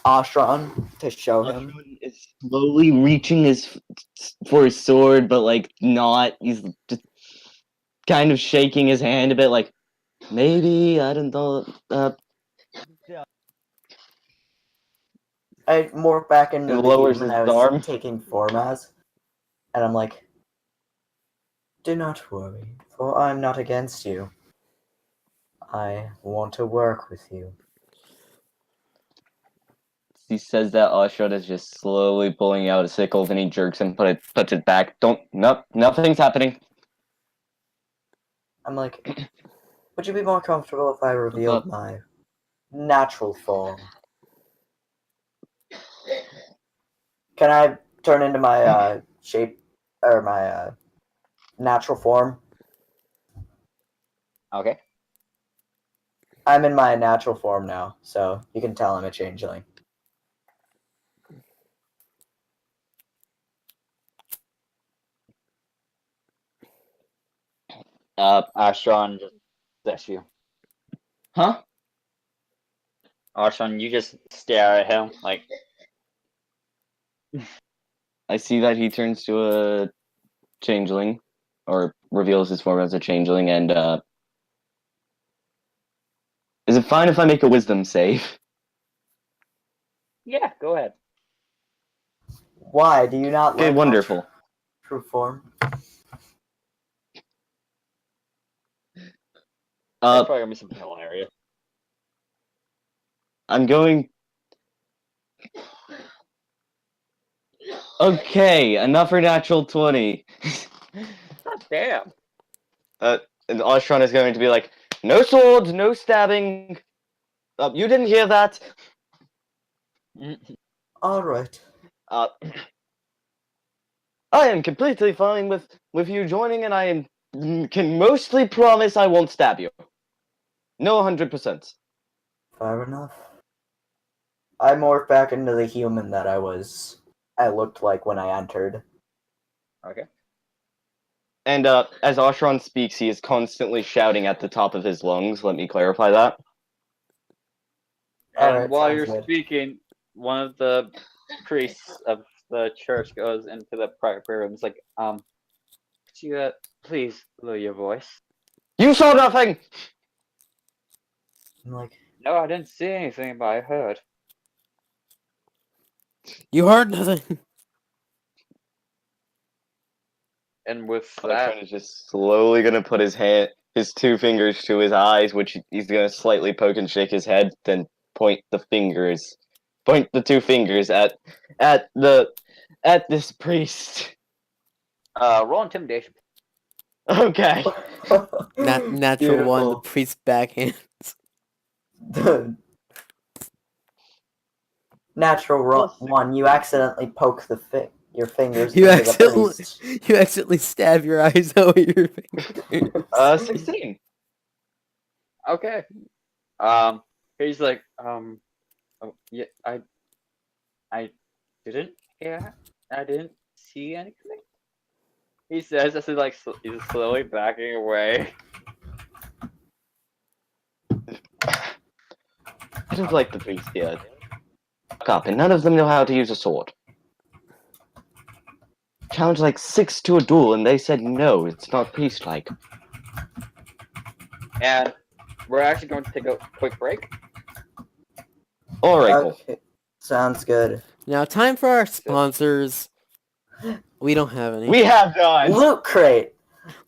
Ashran to show him. Ashran is slowly reaching for his sword, but not. He's just kind of shaking his hand a bit, maybe I don't know. I morph back into And the lowers human his I was arm. taking form as, and I'm like, do not worry, for I'm not against you. I want to work with you. He says that Ashran is just slowly pulling out a sickle, then he jerks and puts it back. Nope, nothing's happening. I'm like, would you be more comfortable if I revealed my natural form? Can I turn into my shape, or my natural form? Okay. I'm in my natural form now, so you can tell I'm a changeling. Ashran just that's you. Huh? Ashran, you just stare at him like. I see that he turns to a changeling. or reveals his form as a changeling, and is it fine if I make a wisdom save? Yeah, go ahead. Why do you not Okay, like my wonderful. true form? That's probably gonna be something hilarious. I'm going. Okay, another natural 20. God damn. And Ashran is going to be like, no sword, no stabbing. You didn't hear that. All right. Uh, I am completely fine with you joining, and can mostly promise I won't stab you. No, 100%. Fair enough. I morph back into the human that I looked like when I entered. Okay. And as Ashran speaks, he is constantly shouting at the top of his lungs. Let me clarify that. And Alright, while sounds you're good. speaking, one of the priests of the church goes into the private prayer room. It's like, could you please lower your voice? You saw nothing. I'm like, No, I didn't see anything, but I heard. You heard nothing. And with that, Ashran is just slowly gonna put his 2 fingers to his eyes, which he's gonna slightly poke and shake his head, then point the 2 fingers at this priest. roll intimidation. Okay. Natural one, the Beautiful. priest's backhand. Natural Plus one. You accidentally poke your fingers You into the accidentally, priest. you accidentally stab your eyes out with your fingers. 16. Okay. He's like, oh, yeah, I didn't hear. I didn't see anything. He says as he's slowly backing away. I don't like the priest here. Fuck up, and none of them know how to use a sword. Challenged like 6 to a duel, and they said no, it's not priest-like. And we're actually going to take a quick break. Alright, cool. Okay, sounds good. Now, time for our sponsors. We don't have any. We have none! Loot crate.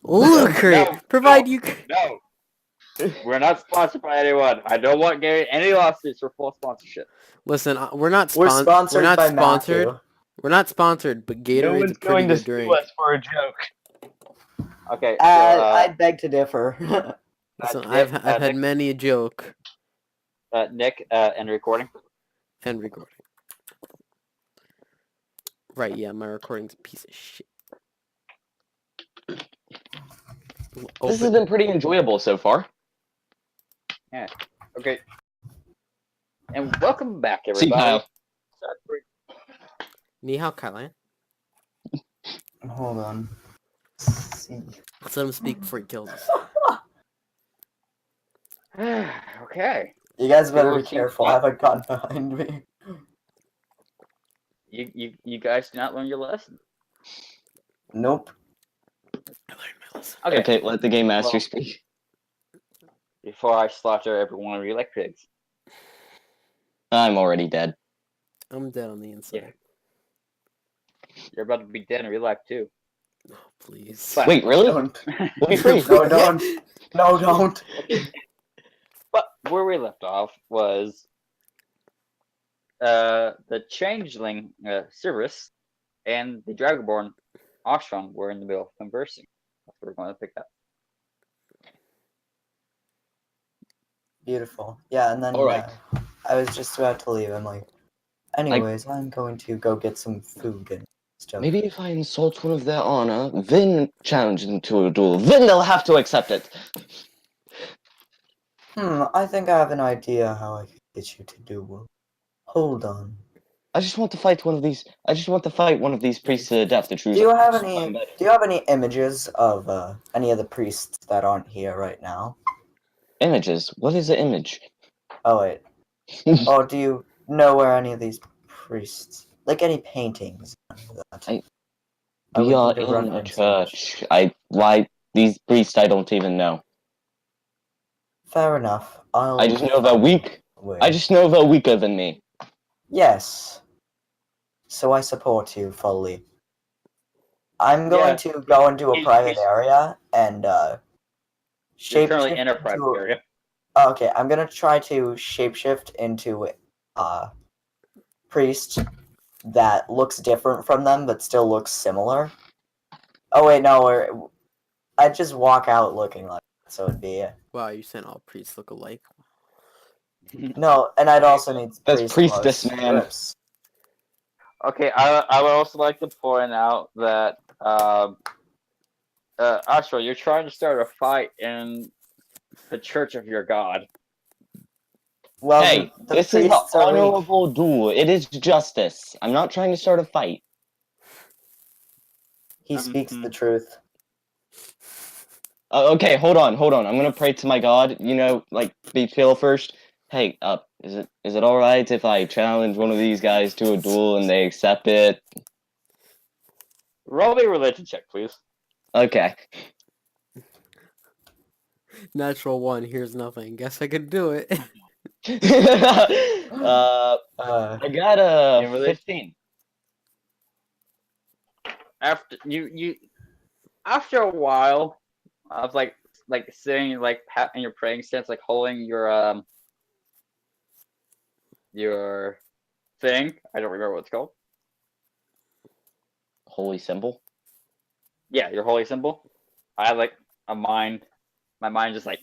Loot Crate! No, Provide no. you... No, we're not sponsored by anyone. I don't want getting any lawsuits for full sponsorship. Listen, we're not We're sponsored. sponsored We're not by sponsored. Matthew. We're not sponsored, but No Gatorade's one's a pretty going to good sue drink. us for a joke. Okay, so I beg to differ. Listen, Nick, I've had many a joke Nick, and recording. and recording. Right, yeah, my recording's a piece of shit. This has been pretty enjoyable so far. Okay. And welcome back, See, everybody. Kyle. Ni hao, Kailan. Hold on. See. Let's let him speak before he kills us. Okay. You guys better be Looking careful. I fine. have a gun behind me. You guys did not learn your lesson. Nope. I learned my lesson. Okay, let the game master Well- speak. Before I slaughter every one of you like pigs. I'm already dead. I'm dead on the inside. You're about to be dead in real life too. Oh, please. But- Wait, really? Don't. Let me free. No, don't. No, don't. But where we left off was the changeling Cerberus and the Dragonborn Ashran were in the middle of conversing. That's what we're going to pick up. Beautiful. Yeah, and then Alright. I was just about to leave. I'm like, anyways, I'm going to go get some food and stuff. Maybe if I insult one of their honor, then challenge them to a duel, then they'll have to accept it. I think I have an idea how I can get you to duel. Hold on. I just want to fight one of these. I just want to fight one of these priests to the death to choose. Do you have any images of any of the priests that aren't here right now? Images? What is an image? Oh wait. Oh, do you know where any of these priests, like any paintings? Of that? I We would are need to in run a an installation. church. These priests I don't even know. Fair enough. I just know they're weak. Wait. I just know they're weaker than me. Yes. So I support you fully. I'm going Yeah. to go into a He's- private he's- area and You're currently in a shapeshift private into. area. Okay, I'm gonna try to shapeshift into a priest that looks different from them but still looks similar. Oh wait, no, I'd just walk out looking like that, so it'd be Wow, you saying all priests look alike? no, and I'd also need That's priest priestess, clothes, man. strips. Okay, I would also like to point out that Ashra, you're trying to start a fight in the church of your god. Well, Hey, the this is an priests are weak. honorable duel. It is justice. I'm not trying to start a fight. He speaks the truth. Okay, hold on. I'm gonna pray to my god. Like be chill first. Hey, is it all right if I challenge one of these guys to a duel and they accept it? Roll me a religion check, please. Okay. Natural 1, here's nothing. Guess I could do it. I got a In religion? 15. After a while of like sitting like in your praying stance, like holding your thing. I don't remember what it's called. Holy symbol. Yeah, your holy symbol. I have like a mind. My mind just like.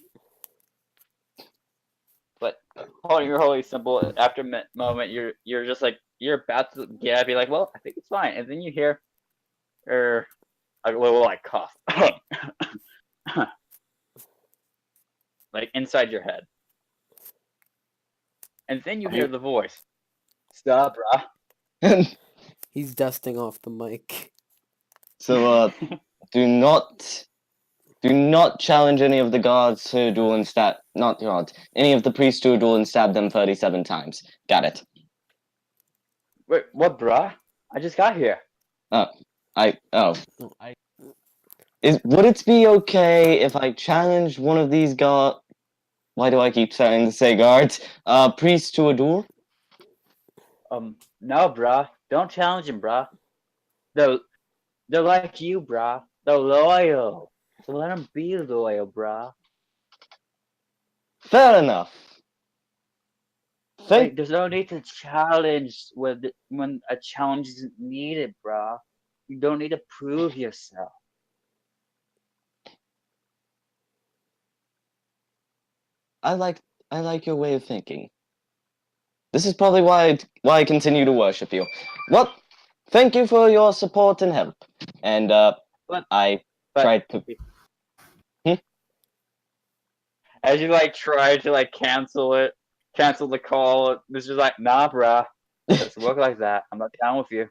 But holding your holy symbol after a moment, you're just like you're about to be like, well, I think it's fine, and then you hear, a little like cough, like inside your head, and then you hear the voice. Stop, brah. He's dusting off the mic. So, do not challenge any of the guards to a duel and stab. Not guards. Any of the priests to a duel and stab them 37 times. Got it. Wait, what, brah? I just got here. Would it be okay if I challenge one of these guards? Why do I keep trying to say guards? Priests to a duel? No, brah. Don't challenge him, brah. They're like you, brah. They're loyal. So let them be loyal, brah. Fair enough. Like, there's no need to challenge when a challenge isn't needed, brah. You don't need to prove yourself. I like your way of thinking. This is probably why I continue to worship you. Well, thank you for your support and help. And I tried to. As you like try to like cancel the call, this is like, nah, brah. It doesn't work like that. I'm not down with you.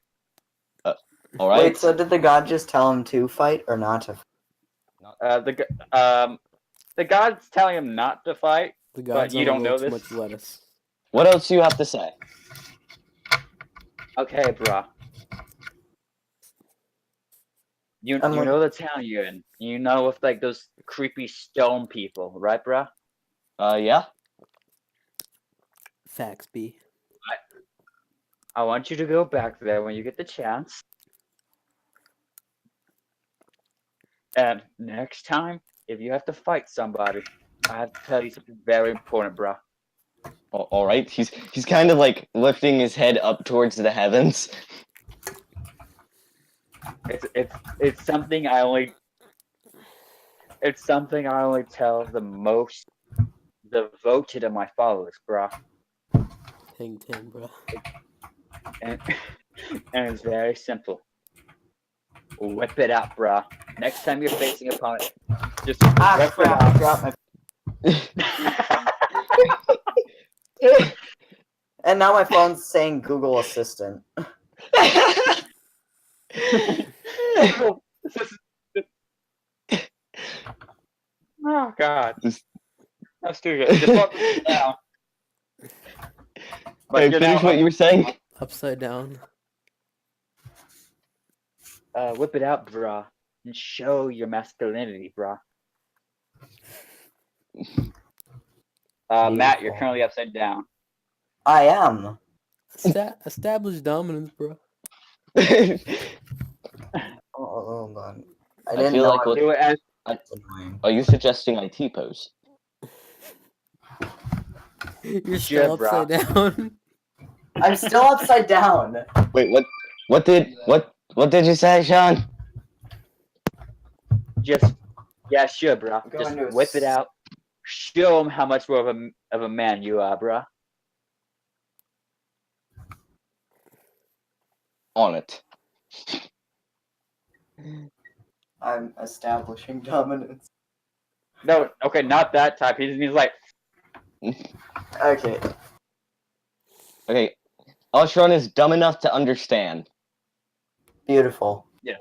All right. Wait, so did the god just tell him to fight or not to fight? The god's telling him not to fight. The gods you on don't a know little too this? much lettuce. What else do you have to say? Okay, bruh. You I'm know the town you're in. You know with like those creepy stone people, right, bruh? Yeah. Facts, B. I want you to go back there when you get the chance. And next time, if you have to fight somebody, I have to tell you something very important, bruh. All right. He's kind of like lifting his head up towards the heavens. It's something I only tell the most devoted of my followers, bruh. Hang 10, bro. And it's very simple. Whip it out, bruh. Next time you're facing a opponent, just whip it Crap, out. I dropped my... And now my phone's saying Google Assistant. Oh god. That's too good. Just walk it down. But Hey, you're finish now what you were saying. Upside down. whip it out, bruh, and show your masculinity, bruh. Matt, you're Beautiful. currently upside down. I am. Establish dominance, bro. Oh, hold on. I I didn't feel know like I what- Do it as was annoying. Are you suggesting I T-pose? You're Sure, still upside down. I'm still upside down. Wait, what did you say, Sean? just sure, bruh. I'm Just going to whip it out. Show him how much more of a man you are, bruh. On it. I'm establishing dominance. No, okay, not that type. He's like, Okay. Okay, Ashran is dumb enough to understand. Beautiful. Yes.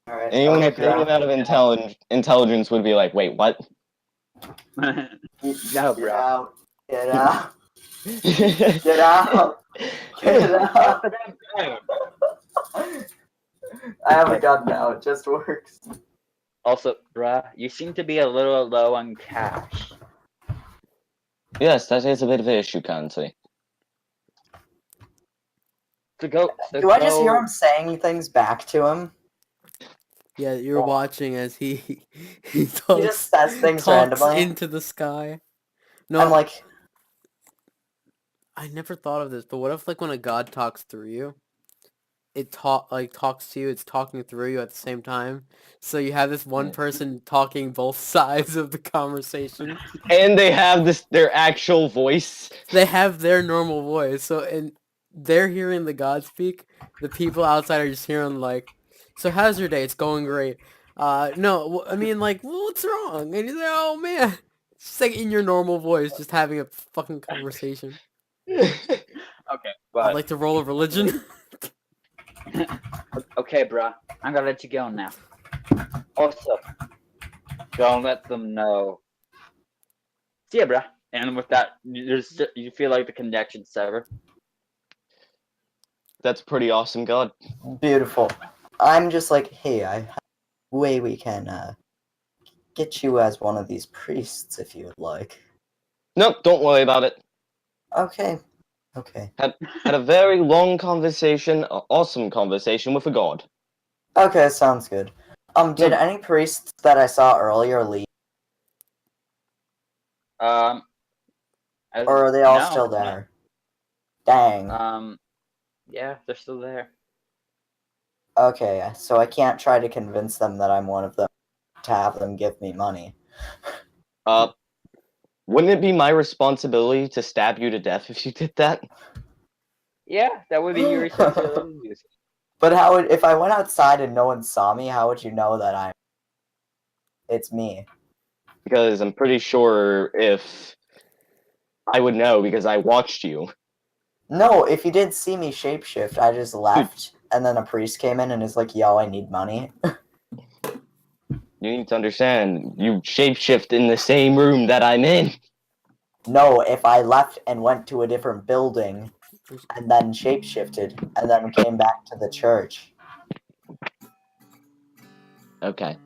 Alright. Anyone Okay, with any amount of intelligence would be like, wait, what? no, Get bruh. out. Get out. Get out. Get out. I have a gun now. It just works. Also, bruh, you seem to be a little low on cash. Yes, that is a bit of an issue currently. So Do I just hear him saying things back to him? Yeah, you're Oh. watching as he He just says things talks randomly. into the sky. No, I'm like, I never thought of this, but what if like when a god talks through you, it talks to you, it's talking through you at the same time. So you have this one Yeah. person talking both sides of the conversation. And they have their actual voice. They have their normal voice, so and they're hearing the god speak. The people outside are just hearing like, "So how's your day? It's going great." No, I mean like, well, what's wrong? And he's like, "Oh man," it's just like in your normal voice, just having a fucking conversation. Okay, I'd but like to roll a religion. okay, bruh. I'm gonna let you go now. Also, don't let them know. See ya, bruh. And with that, you feel like the connection severed. That's pretty awesome, God. beautiful. I'm just like, hey, I have a way we can get you as one of these priests if you would like. Nope, don't worry about it. Okay. Okay. Had a very long conversation, awesome conversation with a god. Okay, sounds good. Did No. any priests that I saw earlier leave? As- Or are they all no, still there? Dang. Yeah, they're still there. Okay, so I can't try to convince them that I'm one of them to have them give me money. Wouldn't it be my responsibility to stab you to death if you did that? Yeah, that would be your responsibility. But how would, if I went outside and no one saw me, how would you know that it's me? Because I'm pretty sure if I would know because I watched you. No, if you did see me shapeshift, I just left, and then a priest came in and is like, yo, I need money. You need to understand, you shapeshift in the same room that I'm in. No, if I left and went to a different building, and then shapeshifted, and then came back to the church. Okay.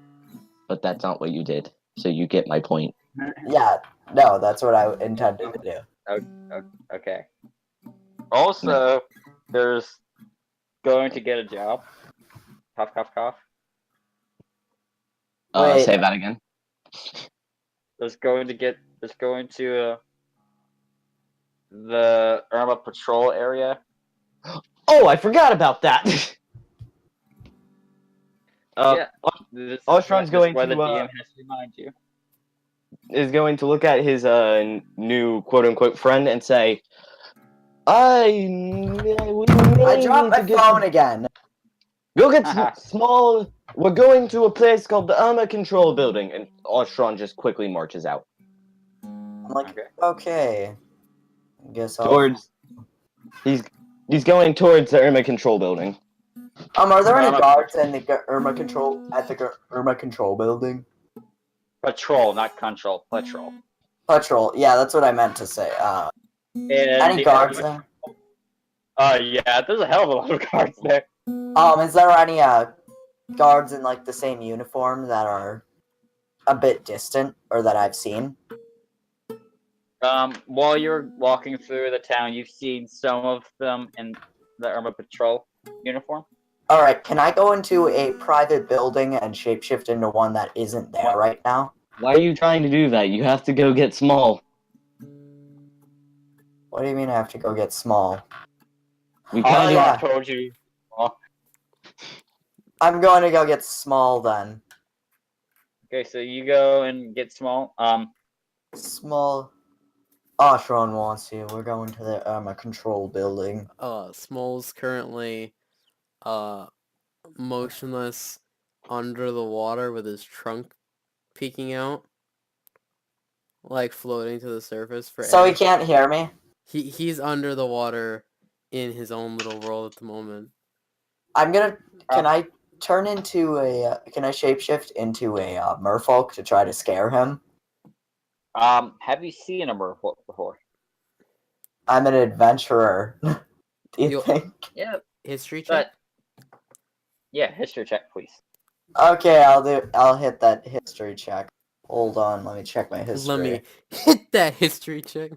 But that's not what you did. So you get my point. Yeah, no, that's what I intended to do. Okay. Also, there's going to get a job. Cough, cough, cough. Wait. Say that again. There's going to the Irma Patrol area. Oh, I forgot about that! Yeah. This Ostron's is going why to, the DM has to remind you. is going to look at his new quote-unquote friend and say, I dropped my phone again. Go get Smol. We're going to a place called the Irma Control Building. And Ostron just quickly marches out. I'm like, Okay. okay. Guess I'll... Towards... He's going towards the Irma Control Building. Are there any Irma guards in the Irma Control, at the Irma Control building? Patrol, not control. Patrol. Patrol, yeah, that's what I meant to say. And Any the guards Irma- there? Yeah, there's a hell of a lot of guards there. Is there any guards in like the same uniform that are a bit distant or that I've seen? While you're walking through the town, you've seen some of them in the Irma Patrol uniform. Alright, can I go into a private building and shapeshift into one that isn't there right now? Why are you trying to do that? You have to go get Small. What do you mean I have to go get Small? We Oh, kind yeah. I told you. Well, I'm going to go get Small then. okay, so you go and get Small. Small. Ashran wants you. We're going to the control building. Smol's currently motionless under the water with his trunk peeking out, like floating to the surface for So air. he can't hear me? He's under the water in his own little world at the moment. I'm gonna. Can I turn into a? Can I shapeshift into a merfolk to try to scare him? Have you seen a merfolk before? I'm an adventurer. Do you You'll- think? Yeah, History check? but yeah, history check, please. Okay, I'll hit that history check. Hold on, let me check my history. Let me hit that history check.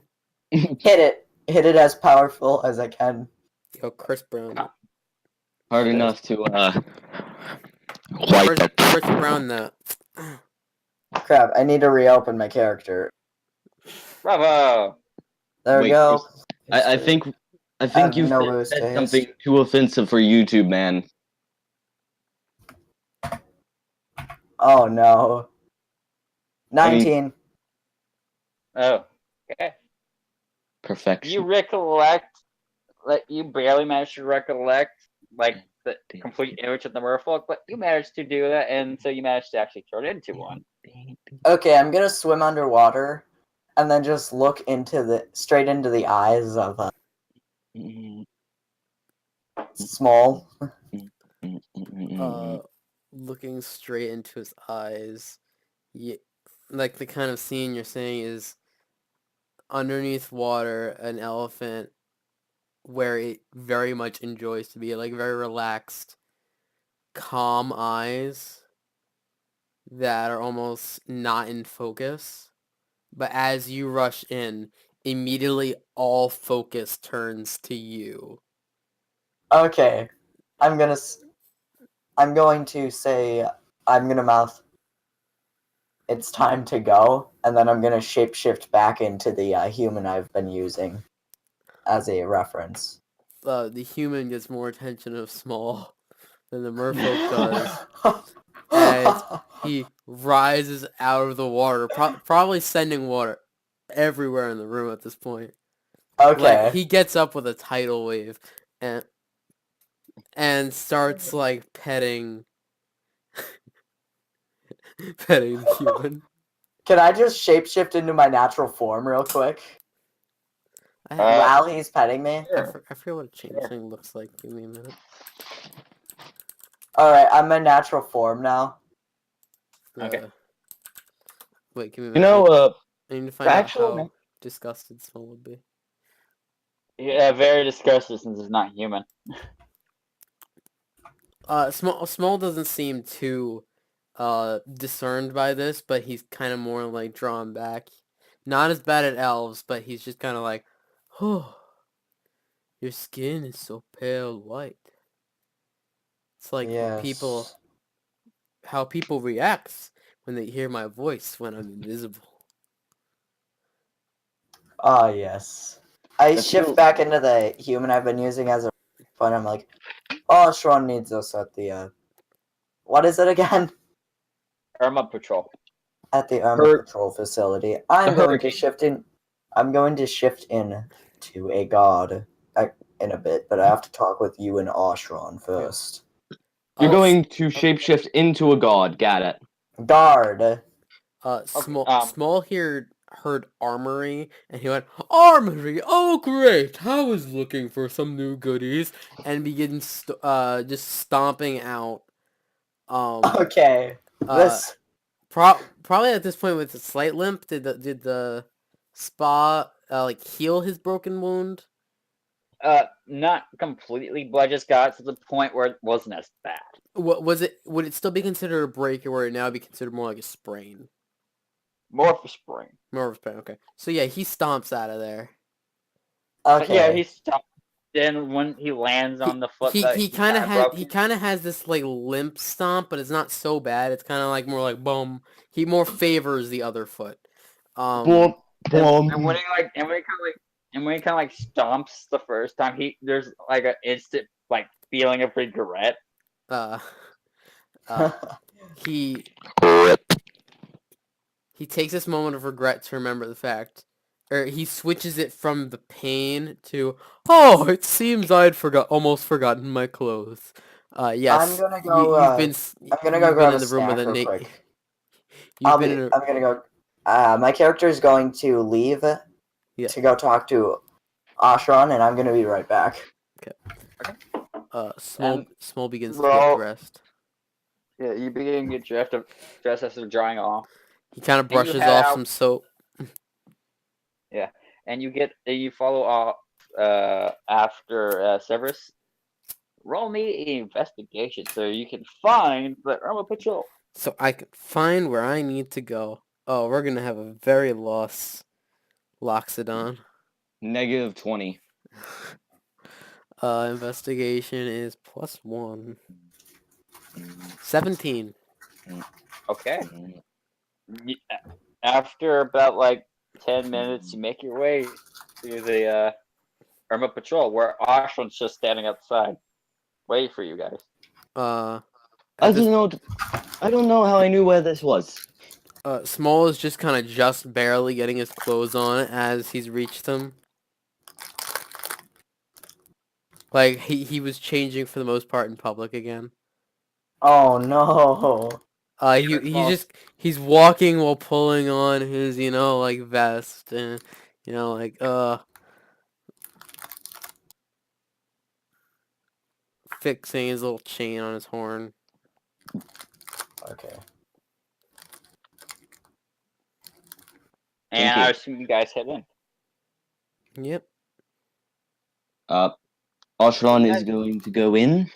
Hit it. Hit it as powerful as I can. Yo, Chris Brown. hard enough to Chris Brown that. Crap, I need to reopen my character. Bravo! There we Wait, go. I History. think have you no boost said to something history. too offensive for YouTube, man. Oh no. 19. Oh, okay. Perfection. You recollect, like, you barely managed to recollect, like, the complete image of the merfolk, but you managed to do that, and so you managed to actually turn into one. Okay, I'm gonna swim underwater and then just look straight into the eyes of Small. Looking straight into his eyes. Yeah, like the kind of scene you're saying is underneath water, an elephant where it very much enjoys to be, like very relaxed, calm eyes that are almost not in focus. But as you rush in, immediately all focus turns to you. Okay, I'm going to say, I'm gonna mouth, it's time to go, and then I'm gonna shapeshift back into the human I've been using as a reference. The human gets more attention of Small than the merfolk does. As he rises out of the water, probably sending water everywhere in the room at this point. Okay. Like, he gets up with a tidal wave and starts, like, petting the human. Can I just shapeshift into my natural form real quick? While he's petting me? I forget what a changeling looks like. Give me a minute. Alright, I'm in natural form now. Okay. Wait, give me a You minute. know, I need to find out actually, how disgusted Small would be. Yeah, very disgusted since it's not human. Small doesn't seem too discerned by this, but he's kind of more like drawn back. Not as bad at elves, but he's just kind of like, oh, your skin is so pale white. It's like Yes. how people react when they hear my voice when I'm invisible. Ah, yes. I That's shift true. back into the human I've been using as a fun. I'm like, oh, Shron needs us at the, what is it again? Irma Patrol. At the Armor Patrol facility. I'm going to shift in to a god in a bit, but I have to talk with you and Ashron first. You're going to shapeshift into a god. Got it. Guard. Small here heard armory, and he went, armory, oh great, I was looking for some new goodies, and begins just stomping out. Okay. This Probably at this point with a slight limp. Did the spa like heal his broken wound? not completely, but I just got to the point where it wasn't as bad. What was it? Would it still be considered a break, or would it now be considered more like a sprain? More of a sprain. More of a sprain. Okay. So yeah, he stomps out of there. But yeah, Okay. he stopped. Then when he lands on the foot, He kind of has broke. he kind of has this like limp stomp, but it's not so bad. It's kind of like more like boom. He more favors the other foot. Boom, boom. And when he kind of like stomps the first time, there's like an instant like feeling of regret. uh, he takes this moment of regret to remember the fact, or he switches it from the pain to, oh, it seems I'd almost forgotten my clothes. Yes, I'm gonna go. you've been I'm gonna go you've been grab in a the room with snack a real quick. You've been in a, I'm gonna go. My character is going to leave Yeah. to go talk to Ashran, and I'm gonna be right back. Small begins to Well- get dressed. Yeah, you begin to get dressed as they're drying off, He kind of and you brushes head off out. some soap. and you follow off after Severus. Roll me an investigation so you can find the Irma Patrol. So I can find where I need to go. Oh, we're gonna have a very lost Loxodon. Negative 20. Investigation is +1. 17. Okay. Y- After about like 10 minutes, you make your way to the Irma Patrol, where Ashland's just standing outside, waiting for you guys. Uh, I at this, don't know how I knew where this was. Small is just kind of just barely getting his clothes on as he's reached them. Like he was changing for the most part in public again. Oh no! He's walking while pulling on his like vest and like fixing his little chain on his horn. Okay. And Thank you. I assume you guys head in. Yep. Ashran is going to go in.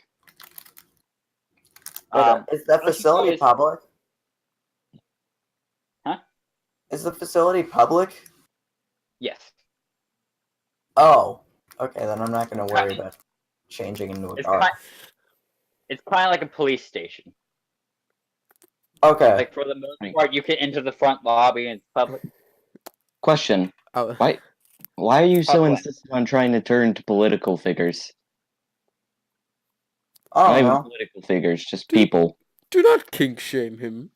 Is the let's just facility say- public? Huh? Is the facility public? Yes. Oh, okay. Then I'm not gonna worry about changing into a It's car. kind of like a police station. Okay. Like for the most part, you can enter the front lobby and it's public. Question. Oh, Why are you so What? insistent on trying to turn to political figures? I Not don't even know. political figures, just people. do not kink shame him.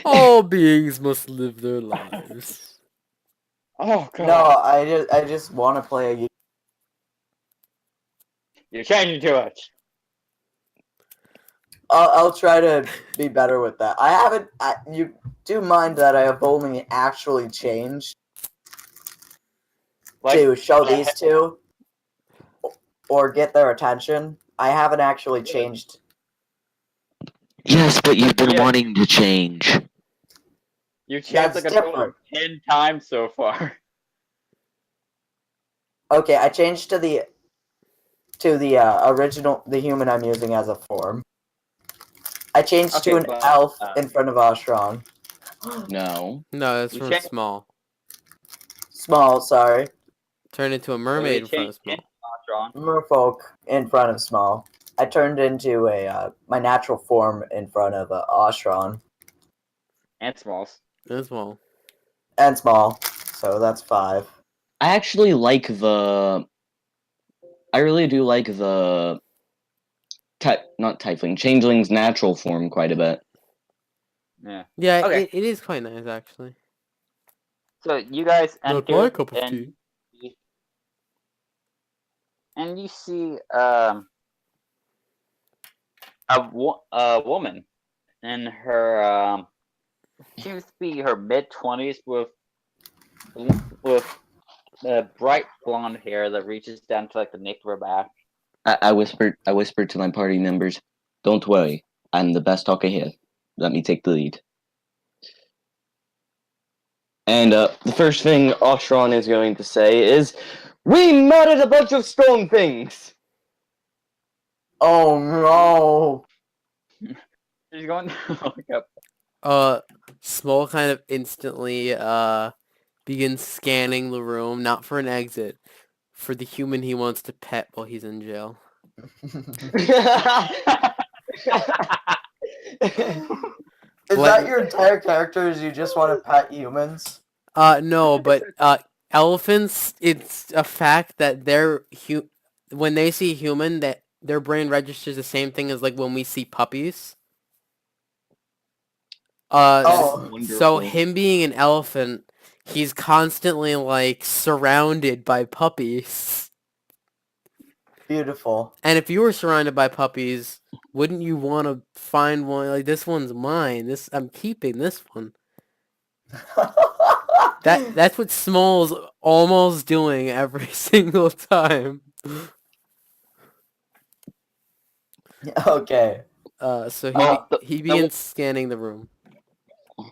All beings must live their lives. Oh god. No, I just want to play a. You're changing too much. I'll try to be better with that. I haven't. You do mind that I have only actually changed to show these two or get their attention. I haven't actually changed. Yes, but you've been Yeah. wanting to change. You've changed That's like a total of different. 10 times so far. Okay, I changed to the original, the human I'm using as a form. I changed Okay, to an but, elf in front of Ashran. No. No, that's You from check- Small. Small, sorry. Turned into a mermaid in front of Small. Merfolk in front of Small. I turned into a my natural form in front of Ashran And Smalls. And Small. and Small. So that's 5. I actually like the. I really do like the. Not Tiefling, Changeling's natural form quite a bit. Yeah. Yeah, Okay. it is quite nice actually. So you guys Not enter my cup of and tea. and you see a woman in her seems to be her mid-20s with bright blonde hair that reaches down to like the nape of her back. I whispered to my party members, "Don't worry, I'm the best talker here. Let me take the lead." And the first thing Ashran is going to say is, "We murdered a bunch of stone things!" Oh no! She's going to look up. Small kind of instantly begins scanning the room, not for an exit, for the human he wants to pet while he's in jail. Is What? that your entire character? Is you just want to pet humans? No, but elephants, it's a fact that when they see human, that their brain registers the same thing as like when we see puppies. Oh. So him being an elephant, he's constantly like surrounded by puppies. Beautiful. And if you were surrounded by puppies, wouldn't you want to find one like this one's mine? I'm keeping this one. That's what Smol's almost doing every single time. Okay. So Well, he begins scanning the room.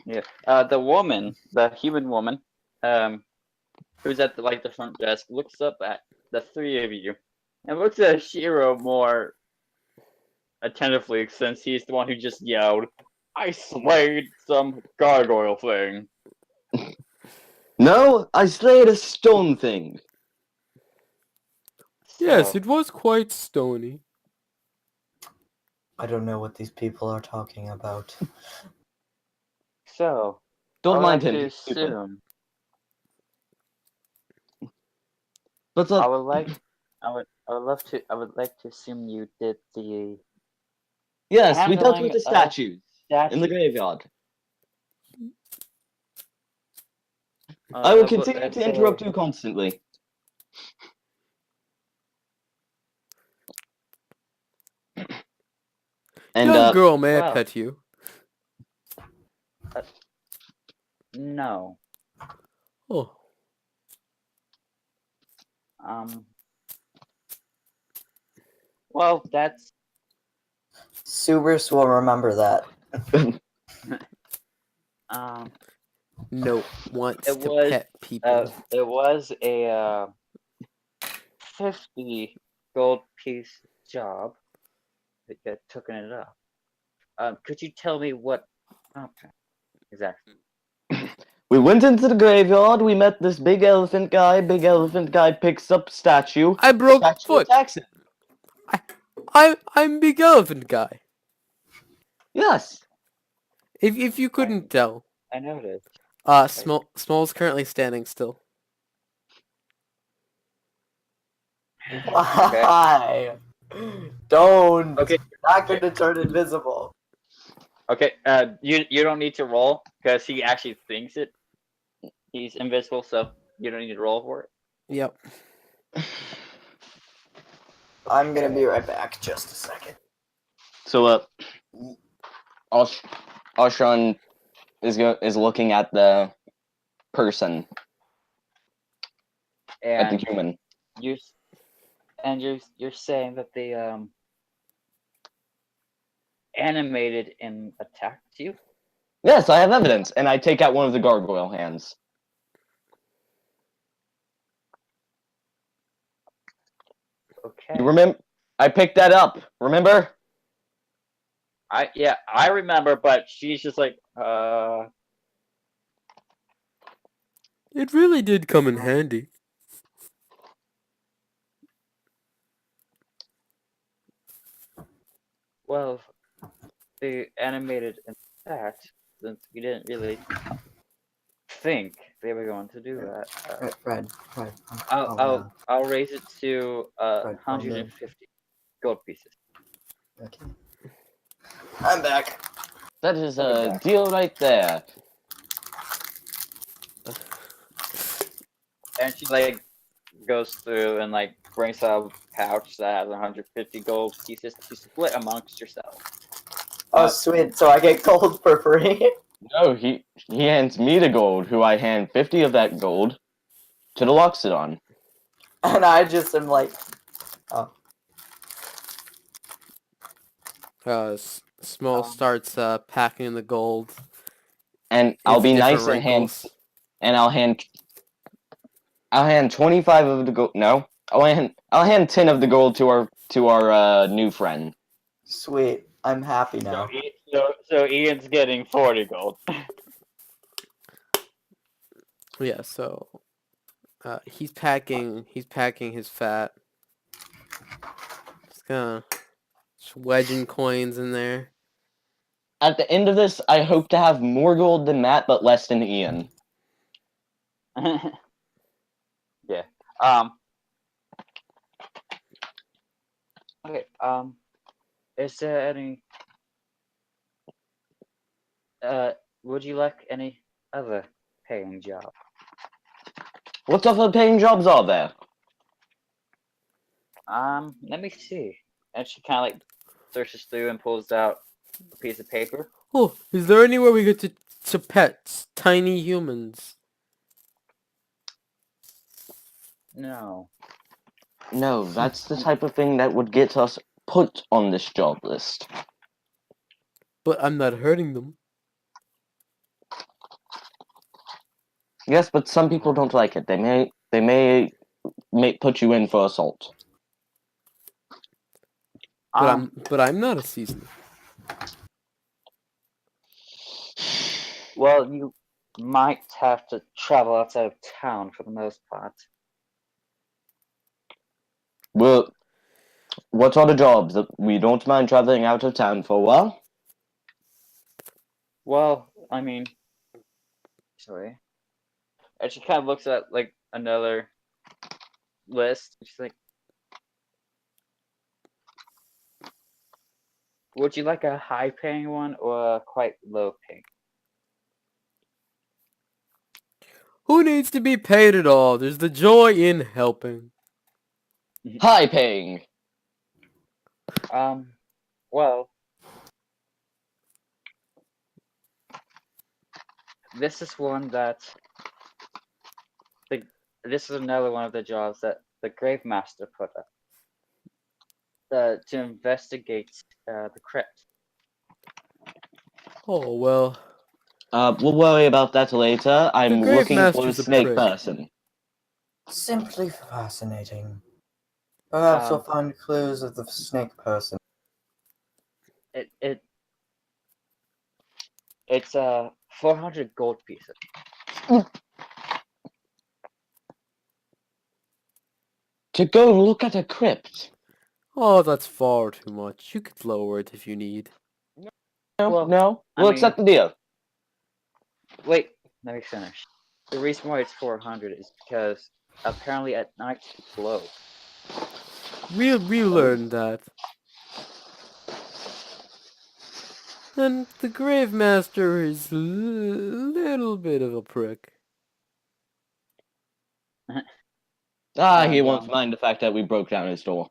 Yeah. The woman, the human woman, who's at the front desk, looks up at the three of you, and looks at Shiro more attentively since he's the one who just yelled, "I slayed some gargoyle thing." No, I slayed a stone thing. Yes, So, it was quite stony. I don't know what these people are talking about. so Don't I would mind like him. to He's stupid. assume. But I would like to assume you did the yes, we dealt with handling the of statues in the statue. graveyard. I will continue to interrupt you constantly. And Young girl, may I well. pet you? No. Oh, Well, that's Subers will remember that. no, wants It to was, pet people. there was a 50 gold piece job that got taken it up. Could you tell me what? Okay, exactly. we went into the graveyard, we met this big elephant guy. Big elephant guy picks up statue. I broke Statue foot. attacks him. I'm big elephant guy. Yes. If you couldn't tell. I noticed. Small's currently standing still. Why? Don't. Okay. You're not going to turn invisible. Okay. You don't need to roll because he actually thinks it. He's invisible, so you don't need to roll for it. Yep. I'm going to be right back. Just a second. So Ashran is looking at the person, at the And human. you're saying that they animated and attacked you? Yes, I have evidence, and I take out one of the gargoyle hands. Okay. You remember? I picked that up. Remember? I remember, but she's just like, It really did come in handy. well, they animated and attacked since we didn't really think they were going to do that. Fred. I'll raise it to Right, 150 gold pieces. Okay. I'm back. That is a deal right there. And she goes through and brings out a pouch that has 150 gold pieces to split amongst yourself. Oh, sweet. So I get gold for free? No, he hands me the gold, who I hand 50 of that gold to the Loxodon. And I just am like, oh. Small starts packing the gold. And I'll into be different nice and hand wrinkles. and I'll hand 25 of the gold. No, I'll hand 10 of the gold to our new friend. Sweet. I'm happy now. So Ian's getting 40 gold. Yeah, so he's packing his fat. Just gonna wedging coins in there. At the end of this, I hope to have more gold than Matt, but less than Ian. Yeah. Okay. Is there any? Would you like any other paying job? What other paying jobs are there? Let me see. And she kind of like searches through and pulls out a piece of paper. Oh, is there anywhere we get to pets, tiny humans? No. No, that's the type of thing that would get us put on this job list. But I'm not hurting them. Yes, but some people don't like it. They may put you in for assault. But I'm not a seasonal. Well, you might have to travel outside of town for the most part. Well, what are the jobs that we don't mind traveling out of town for? Well, Well, I mean, sorry. And she kind of looks at like another list. She's like, "Would you like a high-paying one or a quite low-paying?" Who needs to be paid at all? There's the joy in helping. high paying. Well, this is one that this is another one of the jobs that the grave master put up to investigate the crypt. Oh well. We'll worry about that later. I'm Grave looking for the Master's a snake prick. person. Simply fascinating. Perhaps we'll Um, find clues of the snake person. It's 400 gold pieces. To go look at a crypt. Oh, that's far too much. You could lower it if you need. No, Well, no. I We'll mean- accept the deal. Wait, let me finish. The reason why it's 400 is because apparently at night it's low. We learned that. And the Grave Master is a little bit of a prick. He And, won't mind the fact that we broke down his door.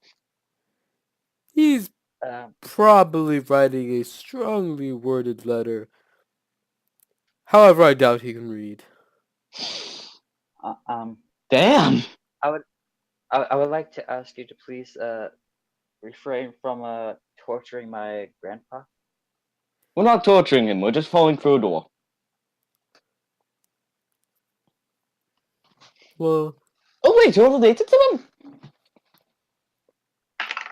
He's um, probably writing a strongly worded letter. However, I doubt he can read. Damn! I would like to ask you to please refrain from torturing my grandpa. We're not torturing him, we're just falling through a door. Well, Oh wait, you're related to him?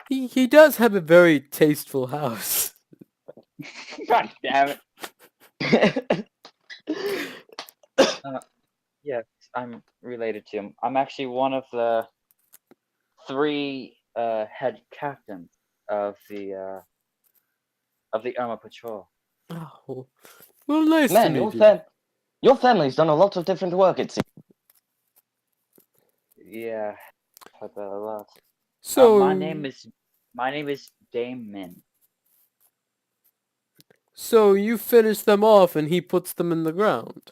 he does have a very tasteful house. God damn it! Yes, I'm related to him. I'm actually one of the 3 head captains of the Armor Patrol. Oh, well, nice Man, to your meet you. your family's done a lot of different work, it seems. Yeah, heard that a lot. So, my name is Dame Min. so you finish them off and he puts them in the ground.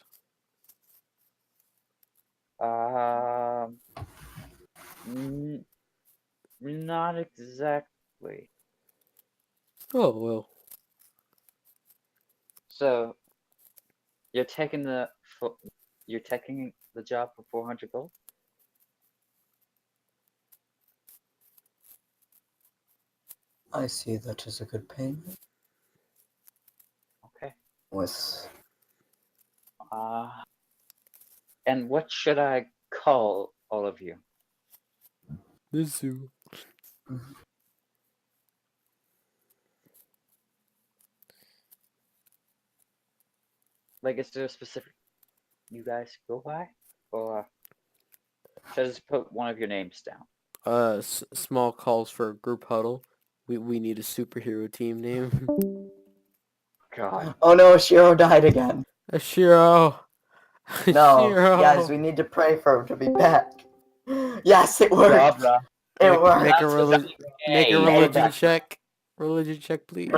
Not exactly. Oh, well. So you're taking the job for 400 gold? I see that is a good payment. Okay. With Uh, And what should I call all of you? The zoo. Like, is there a specific you guys go by? Or should I just put one of your names down? Small calls for a group huddle. We need a superhero team name. God. Oh no, Shiro died again. Ashiro. No, Ashiro. guys, we need to pray for him to be back. Yes, it worked. Bruh. It Make, worked. make a That's religion. Make a okay. religion back. check. Religion check, please.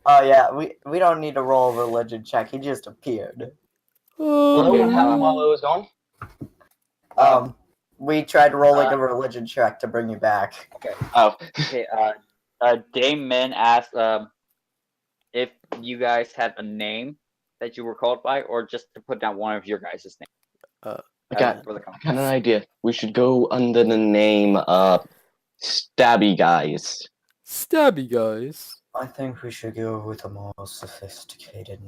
Oh yeah, we don't need to roll a religion check. He just appeared. Hello, what happened while I Oh. was gone? We tried rolling a religion check to bring you back. Oh. Okay, Dame Min asked if you guys had a name that you were called by, or just to put down one of your guys' names. I got for the an idea. We should go under the name Stabby Guys. Stabby guys. I think we should go with a more sophisticated.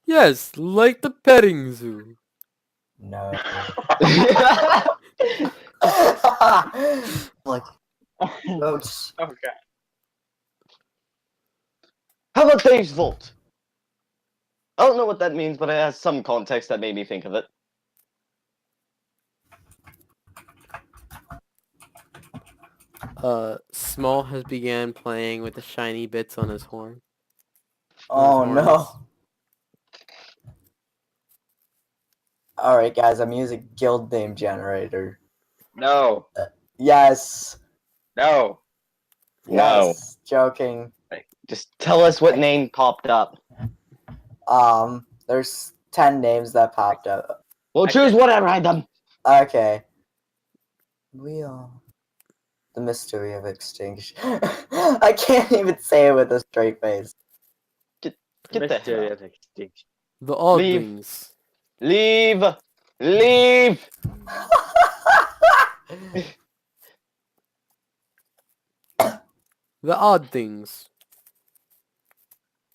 Yes, like the petting zoo. No. Like notes. Okay. How about Dave's Vault? I don't know what that means, but it has some context that made me think of it. Small has began playing with the shiny bits on his horn. Oh Those no. horns. Alright guys, I'm using guild name generator. No. Yes. No. Yes. Joking. Just tell us what name popped up. There's 10 names that popped up. Well, choose whatever, Adam. Okay. We are the mystery of extinction. I can't even say it with a straight face. Get the Mystery hell. of Extinction. The odd Leave. things. Leave! Leave! The odd things.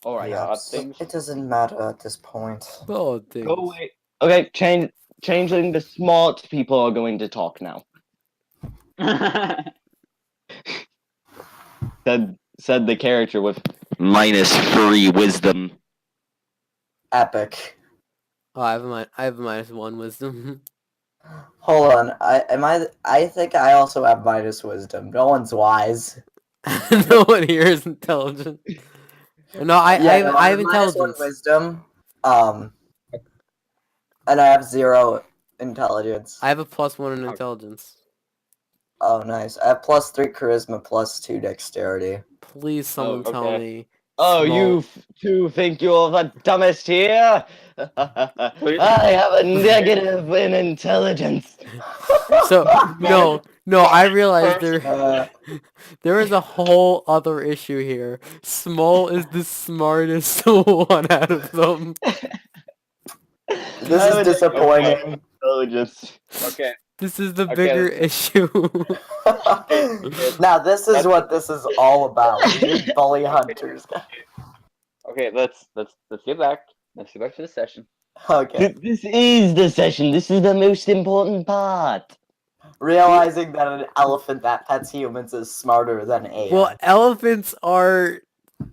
Alright, Yeah, Perhaps things. it doesn't matter at this point. The odd things. go away. Okay, changing the smart people are going to talk now. Said the character with -3 wisdom. Epic. Oh, I have a -1 wisdom. Hold on. I think I also have minus wisdom. No one's wise. No one here is intelligent. No, I have minus one intelligence. wisdom. And I have 0 intelligence. I have a +1 in intelligence. Oh, nice. I have +3 charisma, +2 dexterity. Please, someone tell okay. me. Oh, Small- you two think you're the dumbest here? I have a negative in intelligence. So no, I realize there is a whole other issue here. Small is the smartest one out of them. This is disappointing. Intelligence. Okay. This is the Okay. bigger issue. Now, this is what this is all about. We bully hunters. Okay. Let's get back. Let's get back to the session. Okay. This is the session. This is the most important part. Realizing that an elephant that pets humans is smarter than AI. Well, elephants are,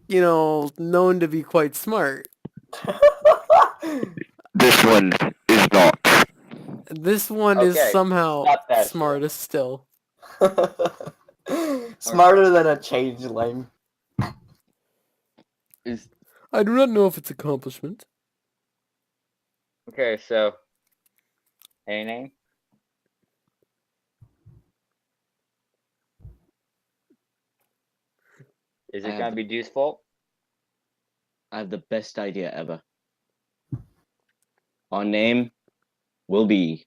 known to be quite smart. This one is not. This one is Okay, somehow stop that. smartest still. Smarter than a changeling. I do not know if it's accomplishment. Okay. So, any name? Is it gonna be Deuce fault? I have the best idea ever. Our name will be...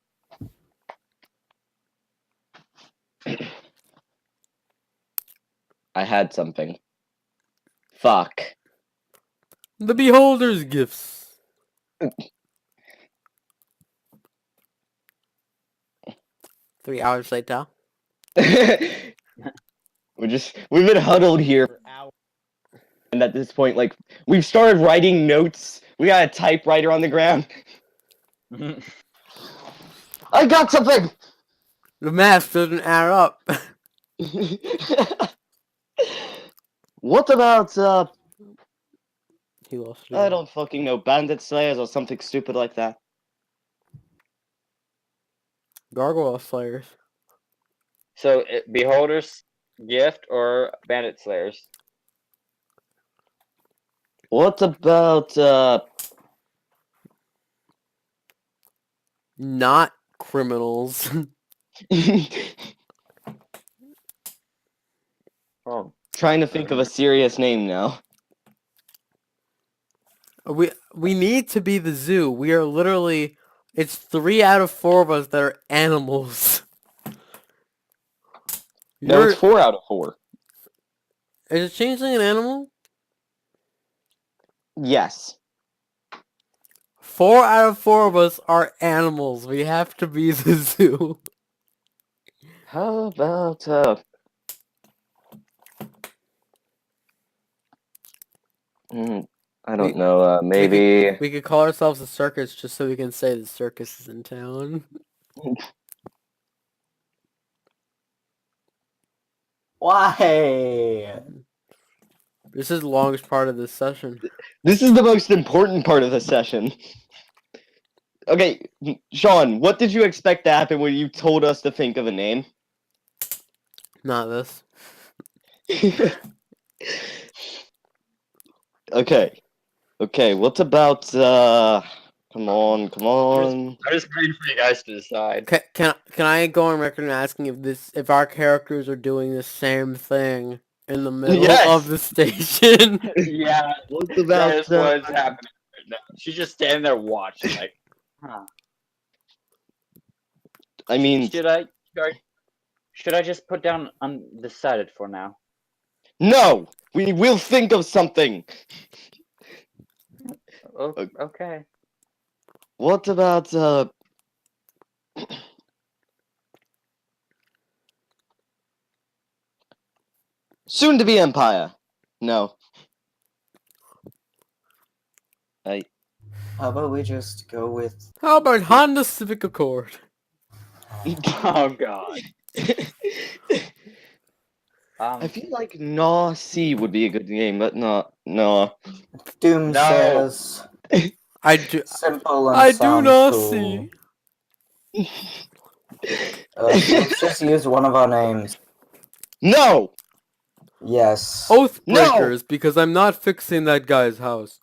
I had something. Fuck. The beholder's gifts. Three hours later. We've been huddled here for hours. And at this point, we've started writing notes. We got a typewriter on the ground. I got something! The math doesn't add up. What about, He lost it I again. don't fucking know, Bandit Slayers or something stupid like that? Gargoyle Slayers. So, Beholder's Gift or Bandit Slayers? What about, Not criminals. Oh, trying to think of a serious name now. we need to be the zoo. We are literally... It's 3 out of 4 of us that are animals. No, it's 4 out of 4. Is a changeling an animal? Yes. 4 out of 4 of us are animals. We have to be the zoo. How about, I don't know, maybe... We could call ourselves a circus just so we can say the circus is in town. Why? This is the longest part of this session. This is the most important part of the session. Okay, Sean, what did you expect to happen when you told us to think of a name? Not this. Okay. Okay, what about, come on. I'm just waiting for you guys to decide. Can I go on record and asking if our characters are doing the same thing in the middle Yes! of the station? Yeah, What that about, is what's happening right now. She's just standing there watching, like, huh. I mean, Should I just put down undecided for now? no! We will think of something! Okay. What about, soon to be Empire? No. How about we just go with How about Honda Civic Accord? Oh god. I feel like Gnaw C would be a good game, but no. Doom No. says I do simple and I do sounds not cool. see. Let's just use one of our names. No! Yes. Oathbreakers, because I'm not fixing that guy's house.